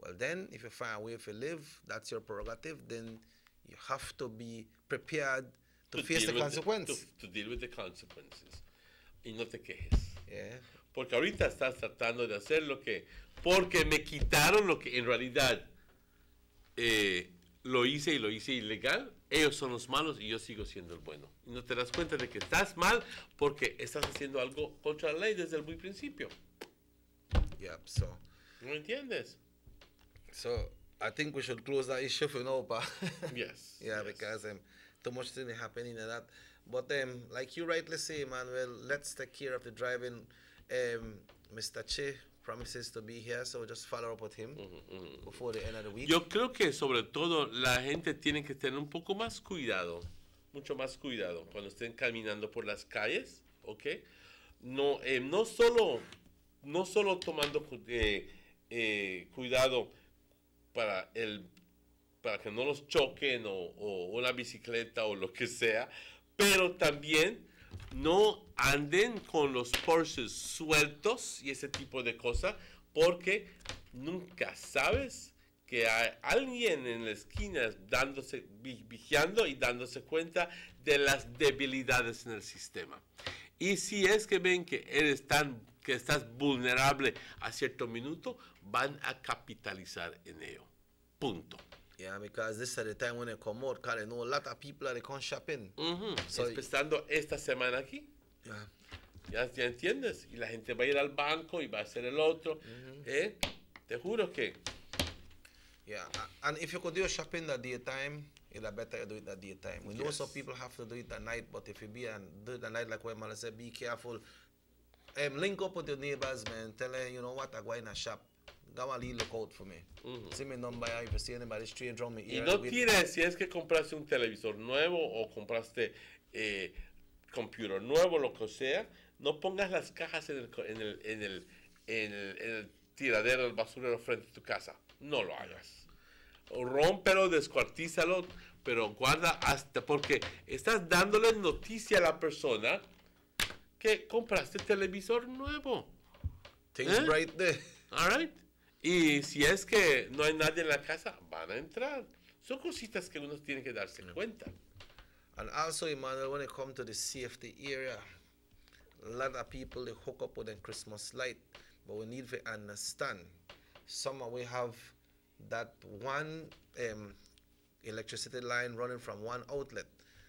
well then, if you find a way to live, that's your prerogative, then you have to be prepared to face the consequences. To deal with the consequences. Y no te quejes. Yeah. Porque ahorita estás tratando de hacer porque me quitaron lo que en realidad lo hice ilegal. Ellos son los malos y yo sigo siendo el bueno. Y no te das cuenta de que estás mal porque estás haciendo algo contra la ley desde el muy principio. Yep, so. ¿No entiendes? So, I think we should close that issue for now, pa. Yes. Yeah, yes. Because too much things happening in that. But like you rightly say, Manuel, let's take care of the driving. Mr. Che promises to be here, so just follow up with him before the end of the week. Yo creo que sobre todo la gente tiene que tener un poco más cuidado, mucho más cuidado cuando estén caminando por las calles, ¿ok? No solo tomando cuidado para que no los choquen o una bicicleta o lo que sea, pero también no anden con los purses sueltos y ese tipo de cosas, porque nunca sabes que hay alguien en la esquina vigiando y dándose cuenta de las debilidades en el sistema. Y si es que ven que estás vulnerable a cierto minuto, van a capitalizar en ello. Punto. Yeah, because this is the time when they come out, because they know a lot of people that they come shopping. So, empezando esta semana aquí. Ya entiendes. Y la gente va a ir al banco y va a hacer el otro. Te juro que. Yeah, and if you could do your shopping that daytime, it's better you do it that daytime. We know some people have to do it at night, but if you do it at night, like what man said, be careful. Link up with your neighbors, man. Tell them, you know what, I go in a shop. Go and look out for me. See me number, if you see anybody strange around me. Y no tires si es que compraste un televisor nuevo o compraste computer nuevo, lo que sea, no pongas las cajas en el tiradero del basurero frente a tu casa. No lo hagas. Rómpelo, descuartízalo, pero guarda hasta, porque estás dándole noticia a la persona que compraste televisor nuevo. Things right there. All right. Y si es que no hay nadie en la casa, van a entrar. Son cositas que uno tiene que darse cuenta. And also, Emmanuel, when it comes to the safety area, a lot of people, they hook up with a Christmas light, but we need to understand, some we have that one electricity line running from one outlet.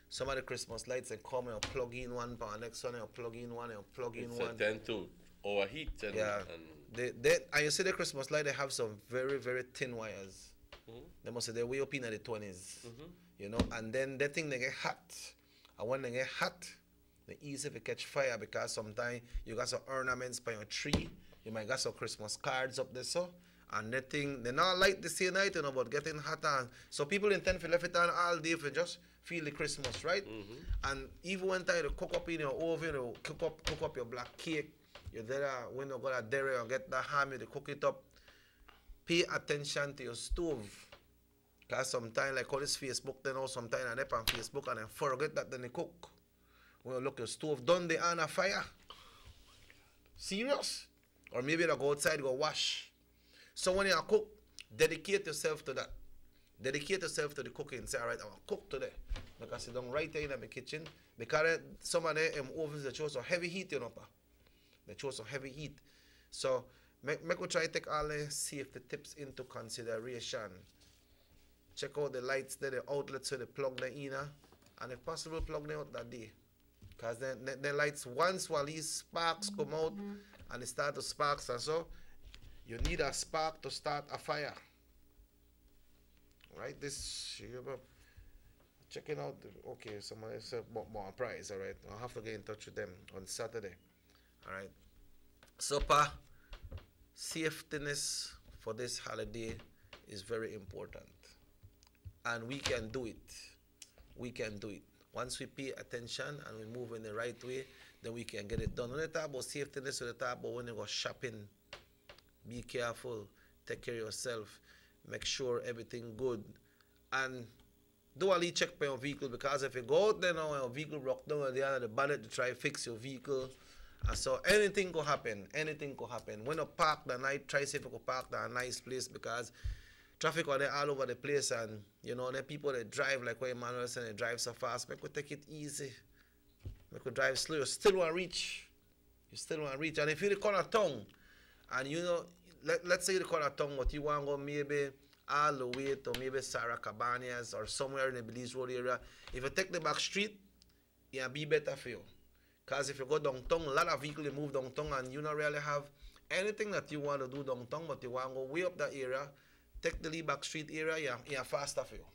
Some of the Christmas lights, they come and plug in one, but the next one, they'll plug in one, and plug in one. They tend to overheat. And, and you see the Christmas light, they have some very, very thin wires. They must say they're way up in the 20s, you know, and then that thing, they get hot. And when they get hot, they're easy to catch fire, because sometimes you got some ornaments by your tree, you might got some Christmas cards up there, so. And that thing, they not light the same night, you know, but getting hot. And so people intend to left it on all day for just feel the Christmas, right? And even when time you cook up in your oven, you cook up your black cake, you're there, when you go to dairy and get the ham, you cook it up. Pay attention to your stove. Because sometimes, like all this Facebook, they know sometimes I on Facebook and I forget that then they cook. When you look your stove done, they on a fire. Serious? Or maybe they go outside, go wash. So when you cook, dedicate yourself to that. Dedicate yourself to the cooking. Say, all right, I'm going to cook today. Like I sit down right there in my kitchen. Because some of them ovens, they show some heavy heat, you know, pa. They show some heavy heat. So, make we try to take all the safety tips into consideration. Check out the lights there, the outlets, so they plug them in, and if possible, plug them out that day. Because the lights, once while these sparks come out, and they start to sparks, and so, you need a spark to start a fire. Right? This, checking out, okay, somebody said more price, all right? I'll have to get in touch with them on Saturday. All right? So, pa, safetyness for this holiday is very important. And we can do it. We can do it. Once we pay attention and we move in the right way, then we can get it done. When we talk about safetyness, we talk about when you go shopping, be careful, take care of yourself, make sure everything good, and do a little check by your vehicle, because if you go out there now and your vehicle broke down at the end of the bonnet to try to fix your vehicle, and so anything could happen, anything could happen. When you park the night, try to see if you could park at a nice place, because traffic are there all over the place, and you know, the people that drive, like what Emmanuel said, they drive so fast, make we take it easy. Make we drive slow, you still want to reach. You still want to reach. And if you're the corner town, and you know, let's say the corner town, but you want to go maybe all the way to maybe Sarah Cabanas or somewhere in the Belize Road area, if you take the back street, it'll be better for you. Because if you go downtown, a lot of vehicles move downtown, and you don't really have anything that you want to do downtown, but you want to go way up that area, take the Lee back street area, you're faster for you.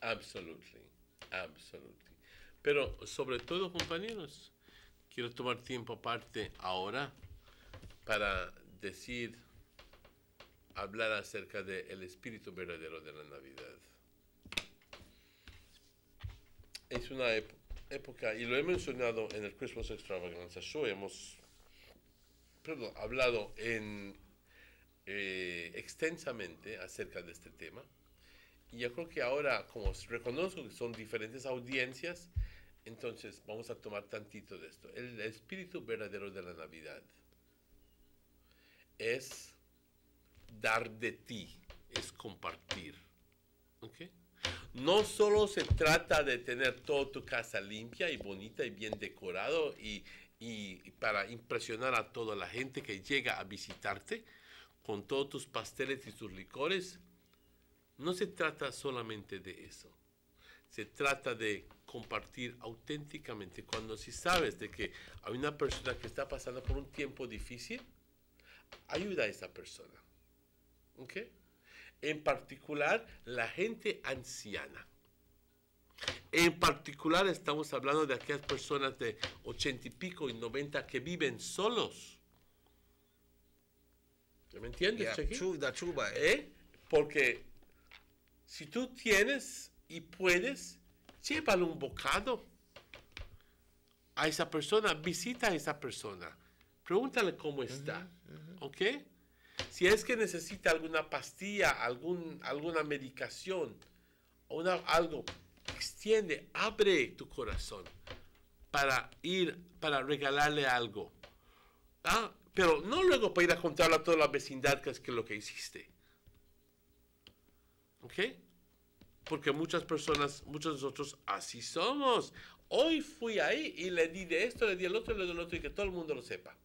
Absolutely, absolutely. Pero sobre todo, compañeros, quiero tomar tiempo aparte ahora para hablar acerca del espíritu verdadero de la Navidad. Es una época, y lo he mencionado en el Christmas Extravaganza Show, hemos hablado extensamente acerca de este tema, y yo creo que ahora, como reconozco que son diferentes audiencias, entonces vamos a tomar tantito de esto. El espíritu verdadero de la Navidad es dar de ti, es compartir. ¿Okay? No solo se trata de tener toda tu casa limpia y bonita y bien decorado y para impresionar a toda la gente que llega a visitarte con todos tus pasteles y tus licores. No se trata solamente de eso. Se trata de compartir auténticamente. Cuando si sabes de que hay una persona que está pasando por un tiempo difícil, ayuda a esa persona. ¿Ok? En particular, la gente anciana. En particular, estamos hablando de aquellas personas de 80 y pico y 90 que viven solos. ¿Me entiendes, Chequi? Porque si tú tienes y puedes, llévale un bocado. a esa persona, visita a esa persona, pregúntale cómo está, ¿ok? Si es que necesita alguna pastilla, alguna medicación, algo, extiende, abre tu corazón para regalarle algo. ¿Ah? Pero no luego para ir a contarle a toda la vecindad que es lo que hiciste. ¿Ok? Porque muchos de nosotros así somos. Hoy fui ahí y le di de esto, le di el otro, le di el otro y que todo el mundo lo sepa.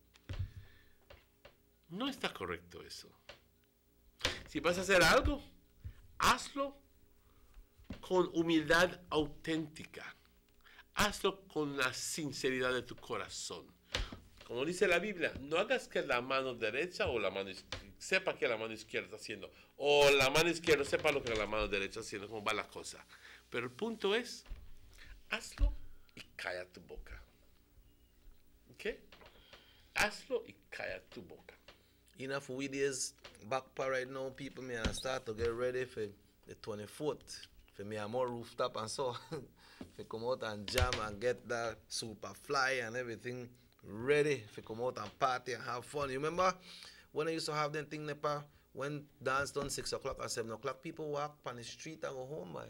No está correcto eso. Si vas a hacer algo, hazlo con humildad auténtica. Hazlo con la sinceridad de tu corazón. Como dice la Biblia, no hagas que la mano derecha o la mano sepa que la mano izquierda está haciendo, o la mano izquierda sepa lo que la mano derecha está haciendo, cómo va la cosa. Pero el punto es, hazlo y calla tu boca. ¿Ok? Hazlo y calla tu boca. Enough with this backpack right now, people may start to get ready for the 24th. For me, I'm more rooftop and so. For come out and jam and get that super fly and everything ready. For come out and party and have fun. You remember when I used to have them thing, Nepa? When dance done 6 o'clock and 7 o'clock, people walk on the street and go home, boy.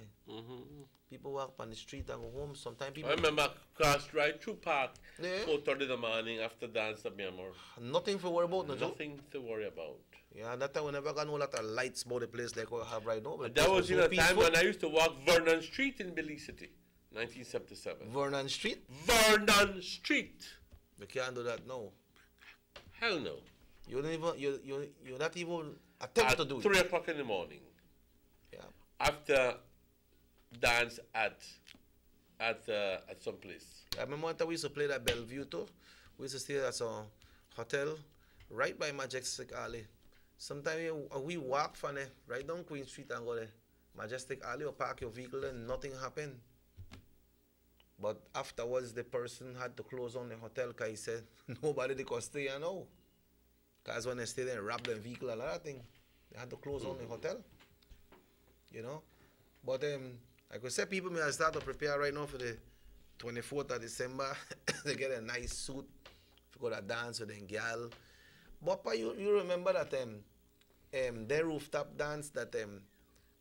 People walk on the street and go home. Sometimes people... I remember crossed right through park, 4:30 in the morning after dance, nothing to worry about, no? Nothing to worry about. Yeah, that time we never got no lot of lights about the place like we have right now. That was in a time when I used to walk Vernon Street in Belize City, 1977. Vernon Street? Vernon Street. You can't do that now. Hell no. You don't even, you're not even attempt to do it. 3 o'clock in the morning. Yeah. After dance at some place. I remember one time we used to play at Bellevue too. We used to stay at a hotel right by Majestic Alley. Sometimes we walk from there, right down Queen Street and go there. Majestic Alley or park your vehicle and nothing happened. But afterwards the person had to close on the hotel because he said nobody they could stay here now. Because when they stay there and rob their vehicle and other thing, they had to close on the hotel. You know? But I could say people may start to prepare right now for the 24th of December. They get a nice suit to go to dance with them girl. But you remember that their rooftop dance that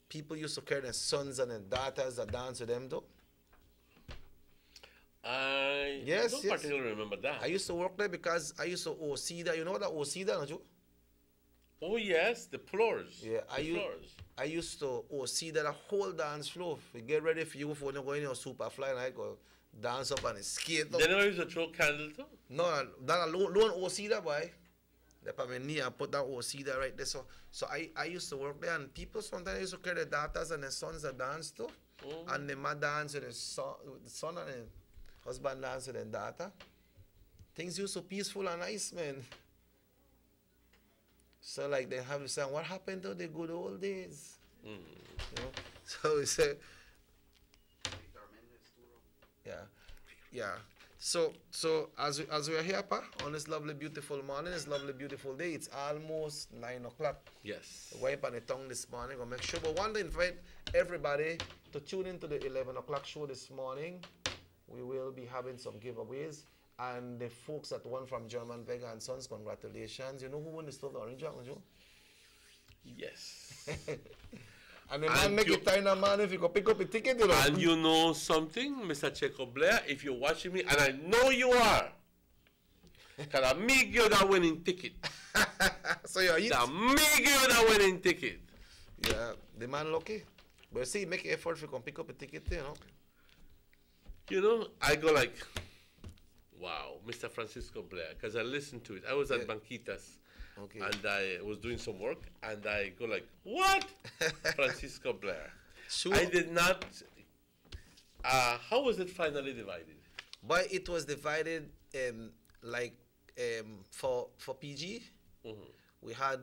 people used to carry their sons and their daughters that dance with them though? I don't particularly remember that. I used to work there because I used to OC that. You know what that OC that, don't you? Oh yes, the floors. Yeah, I used to OC that a whole dance floor. We get ready for you for going in your super fly and I go dance up and skate up. Then I used to throw candles too? No, that alone OC that boy. They put my knee and put that OC there right there. So I used to work there and people sometimes used to carry their daughters and their sons that dance too. And they might dance with the son and the husband dance with their daughter. Things used so peaceful and nice, man. So like they have to say, what happened to the good old days? You know? So we say, yeah. So as we are here, Pa, on this lovely, beautiful morning, this lovely, beautiful day, it's almost 9 o'clock. Yes. We're up on the tongue this morning. I'll make sure. But I want to invite everybody to tune into the 11 o'clock show this morning. We will be having some giveaways. And the folks that won from German Vega and Sons, congratulations. You know who won the Stove Orange, don't you? Yes. And the man make it time, man, if you go pick up a ticket, you know. And you know something, Mr. Checo Blair, if you're watching me, and I know you are, because I make you that winning ticket. So you're it? I make you that winning ticket. Yeah, the man lucky. But see, make effort if you can pick up a ticket, you know. You know, I go like, wow, Mr. Francisco Blair, because I listened to it. I was at Banquitas, and I was doing some work, and I go like, what? Francisco Blair. Sure. I did not, how was it finally divided? But it was divided for PG. We had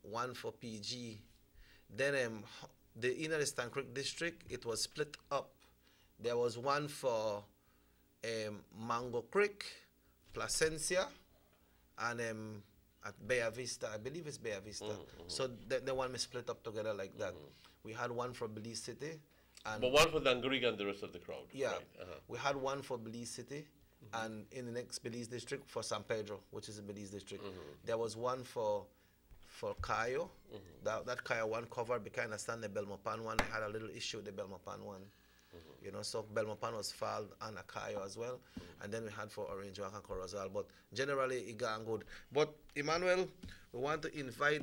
one for PG. Then the inner Eastern Creek district, it was split up. There was one for Mango Creek, Placencia, and at Bella Vista. I believe it's Bella Vista. So the one we split up together like that. We had one for Belize City. And but one for Dangriga and the rest of the crowd. Yeah. Right. We had one for Belize City and in the next Belize district for San Pedro, which is the Belize district. There was one for Cayo. That Cayo one covered because I understand the Belmopan one. I had a little issue with the Belmopan one. You know, so Belmopan was filed on a Cayo as well. And then we had for Orange Walk and Corozal. But generally, it got good. But Emmanuel, we want to invite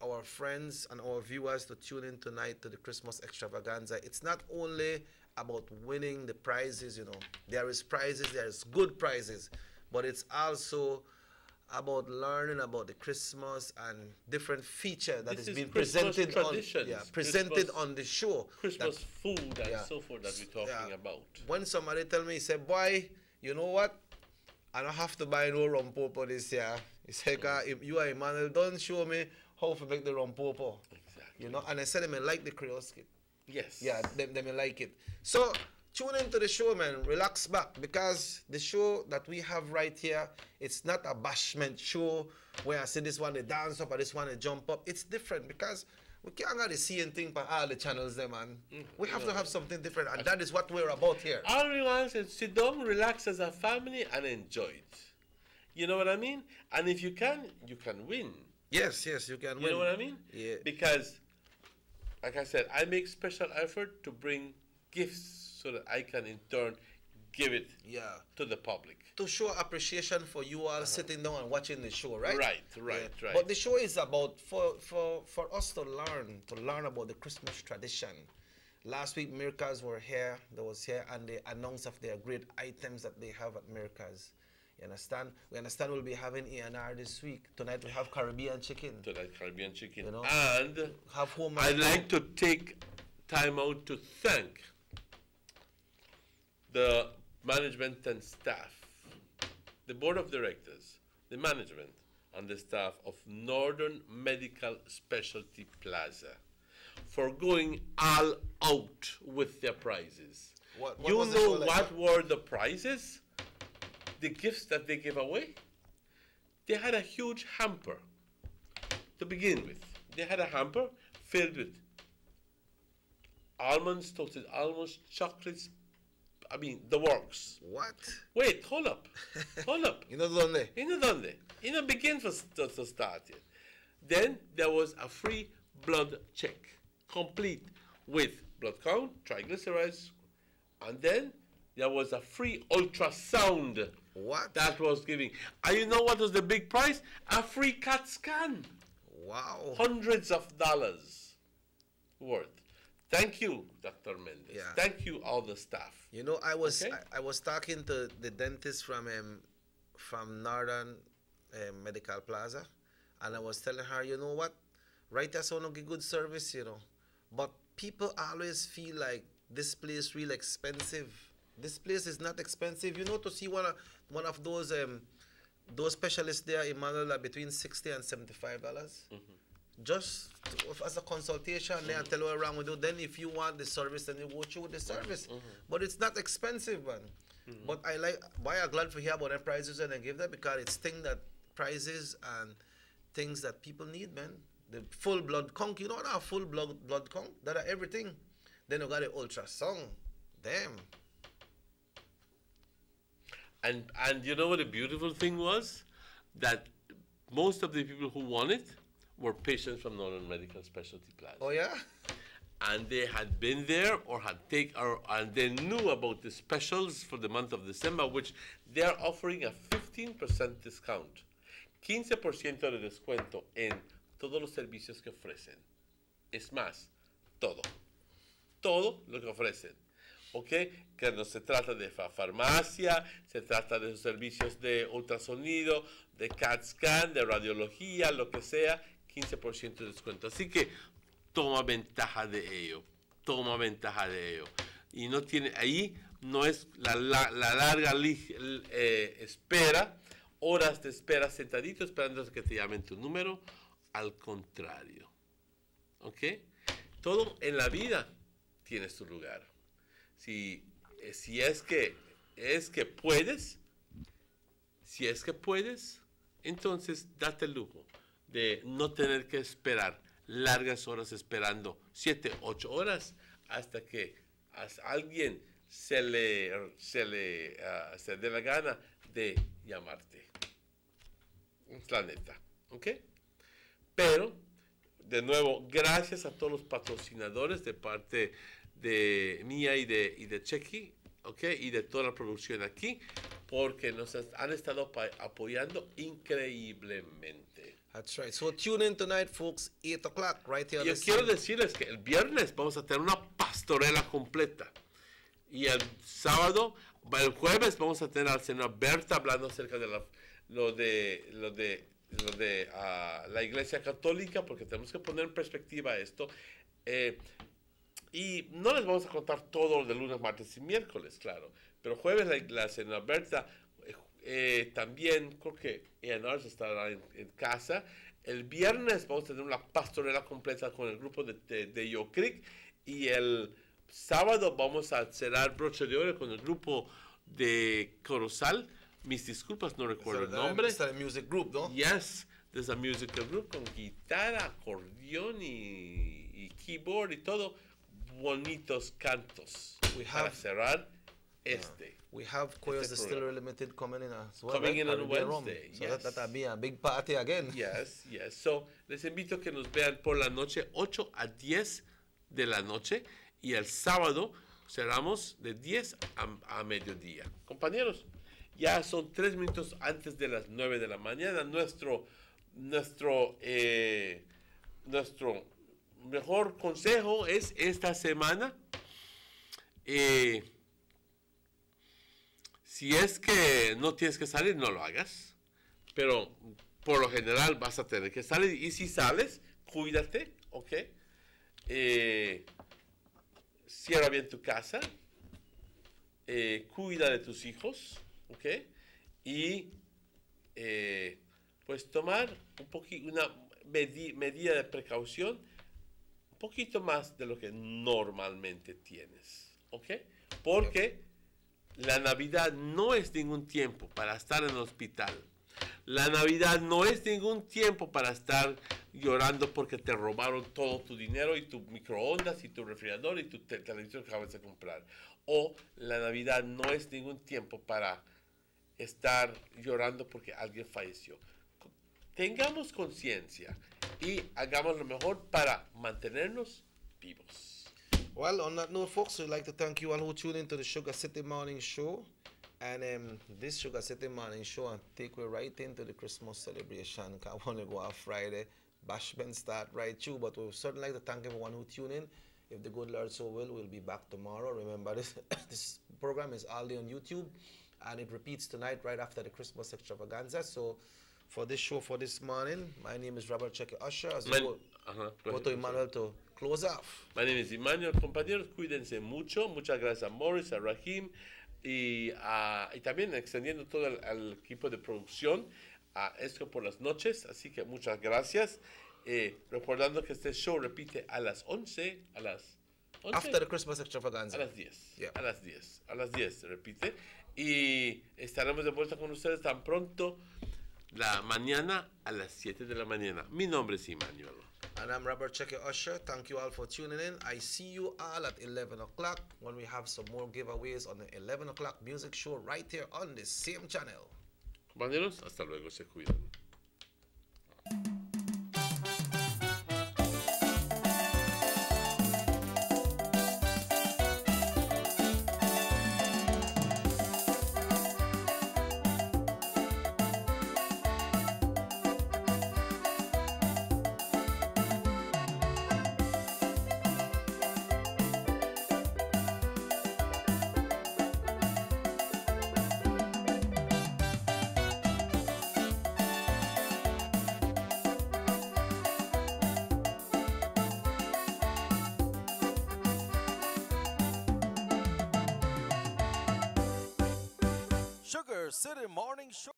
our friends and our viewers to tune in tonight to the Christmas extravaganza. It's not only about winning the prizes, you know. There is prizes, there is good prizes, but it's also about learning about the Christmas and different feature that is being presented on the show. Christmas food and so forth that we're talking about. When somebody tell me, he say, boy, you know what? I don't have to buy no rompopo this year. He say, if you are Emmanuel, don't show me how to make the rompopo. Exactly. You know, and I said, I like the Creole skit. Yes. Yeah, they may like it. So tune into the show, man. Relax back, because the show that we have right here, it's not a bashment show where I say this one they dance up or this one they jump up. It's different because we can't have the same thing for all the channels there, man. We have to have something different, and that is what we're about here. All we want is sit down, relax as a family, and enjoy it. You know what I mean? And if you can win. Yes, you can win. You know what I mean? Yeah. Because, like I said, I make special effort to bring gifts so that I can in turn give it to the public. To show appreciation for you all sitting down and watching the show, right? Right. But the show is about for us to learn about the Christmas tradition. Last week, Miracles were here, and they announced of their great items that they have at Miracles. You understand? We understand we'll be having E&R this week. Tonight we have Caribbean chicken. You know? And have home. I'd like to take time out to thank the management and staff, the board of directors, the management, and the staff of Northern Medical Specialty Plaza for going all out with their prizes. What you know what were the prizes? The gifts that they gave away? They had a huge hamper to begin with. They had a hamper filled with almonds, toasted almonds, chocolates, I mean, the works. What? Wait, hold up. You know dónde? You know, begin to start yet. Then there was a free blood check, complete with blood count, triglycerides, and then there was a free ultrasound. What? That was giving. And you know what was the big prize? A free CAT scan. Wow. Hundreds of dollars worth. Thank you, Dr. Mendez. Yeah. Thank you, all the staff. You know, I was talking to the dentist from Northern Medical Plaza, and I was telling her, you know what, right, that's one of the good service, you know, but people always feel like this place real expensive. This place is not expensive. You know, to see one of those specialists there, Emmanuel, are between $60 and $75. Just as a consultation, they tell you what wrong with you. Then if you want the service, then you go through with the service. But it's not expensive, man. But I'm glad to hear about the prices and I give that, because it's things that prices and things that people need, man. The full blood count, you know that full blood count? That are everything. Then you got the ultrasound. Damn. And you know what the beautiful thing was? That most of the people who won it were patients from Northern Medical Specialty Plaza. Oh, yeah? And they had been there or and they knew about the specials for the month of December, which they're offering a 15% discount. 15% de descuento en todos los servicios que ofrecen. Es más, todo. Todo lo que ofrecen. ¿Ok? Que no se trata de farmacia, se trata de servicios de ultrasonido, de CAT scan, de radiología, lo que sea, 15% de descuento. Así que toma ventaja de ello, Y no tiene, ahí no es la larga espera, horas de espera sentadito esperando que te llamen tu número, al contrario. ¿Ok? Todo en la vida tiene su lugar. Si es que puedes, entonces date el lujo de no tener que esperar largas horas esperando 7, 8 horas hasta que alguien se dé la gana de llamarte. Es la neta, ¿ok? Pero, de nuevo, gracias a todos los patrocinadores de parte de mía y de Chequi, ¿ok? Y de toda la producción aquí, porque nos han estado apoyando increíblemente. That's right. So tune in tonight, folks, 8 o'clock, right here on Yo the quiero scene. decirles que el viernes vamos a tener una pastorela completa. Y el sábado, el jueves, vamos a tener a la señora Berta hablando acerca de lo de la Iglesia Católica, porque tenemos que poner en perspectiva esto. Y no les vamos a contar todo de lunes, martes y miércoles, claro. Pero jueves la señora Berta, también creo que Eanars estará en casa. El viernes vamos a tener una pastorela completa con el grupo de Yo Creek. Y el sábado vamos a cerrar broche de oro con el grupo de Corozal. Mis disculpas, no recuerdo el nombre. It's a music group, ¿no? Yes, there's a musical group con guitarra, acordeón y keyboard y todo. Bonitos cantos. Para cerrar we have Koyo's Distillery Limited coming in as well. Coming in on Caribbean Wednesday. Rum. So Yes. that'll be a big party again. Yes, yes. So, les invito a que nos vean por la noche, 8 a 10 de la noche. Y el sábado cerramos de 10 a mediodía. Compañeros, ya son 3 minutos antes de las 9 de la mañana. Nuestro mejor consejo es esta semana. Si es que no tienes que salir, no lo hagas. Pero por lo general vas a tener que salir. Y si sales, cuídate, ¿ok? Cierra bien tu casa. Cuida de tus hijos, ¿ok? Y pues tomar una medida de precaución un poquito más de lo que normalmente tienes, ¿ok? Porque la Navidad no es ningún tiempo para estar en el hospital. La Navidad no es ningún tiempo para estar llorando porque te robaron todo tu dinero y tu microondas y tu refrigerador y tu televisor que acabas de comprar. O la Navidad no es ningún tiempo para estar llorando porque alguien falleció. Tengamos conciencia y hagamos lo mejor para mantenernos vivos. Well, on that note, folks, we'd like to thank you all who tuned into the Sugar City Morning Show. And this Sugar City Morning Show and take you right into the Christmas celebration. I want to go on Friday. Bashment start right through, but we would certainly like to thank everyone who tuned in. If the good Lord so will, we'll be back tomorrow. Remember, this program is all day on YouTube, and it repeats tonight right after the Christmas extravaganza. So, for this show for this morning, my name is Robert Cheque Usher. As we go to Emmanuel to close off. My name is Emmanuel. Compañeros, cuídense mucho. Muchas gracias a Morris, a Rahim y también extendiendo todo al equipo de producción a esto por las noches. Así que muchas gracias. Recordando que este show repite a las 11, After the Christmas extravaganza. A las 10. Yeah. A las 10 repite. Y estaremos de vuelta con ustedes tan pronto la mañana a las 7 de la mañana. Mi nombre es Emmanuel. And I'm Robert Cheque Usher. Thank you all for tuning in. I see you all at 11 o'clock when we have some more giveaways on the 11 o'clock music show right here on the same channel. Compañeros, hasta luego. Se cuidan. Sugar City Morning Show.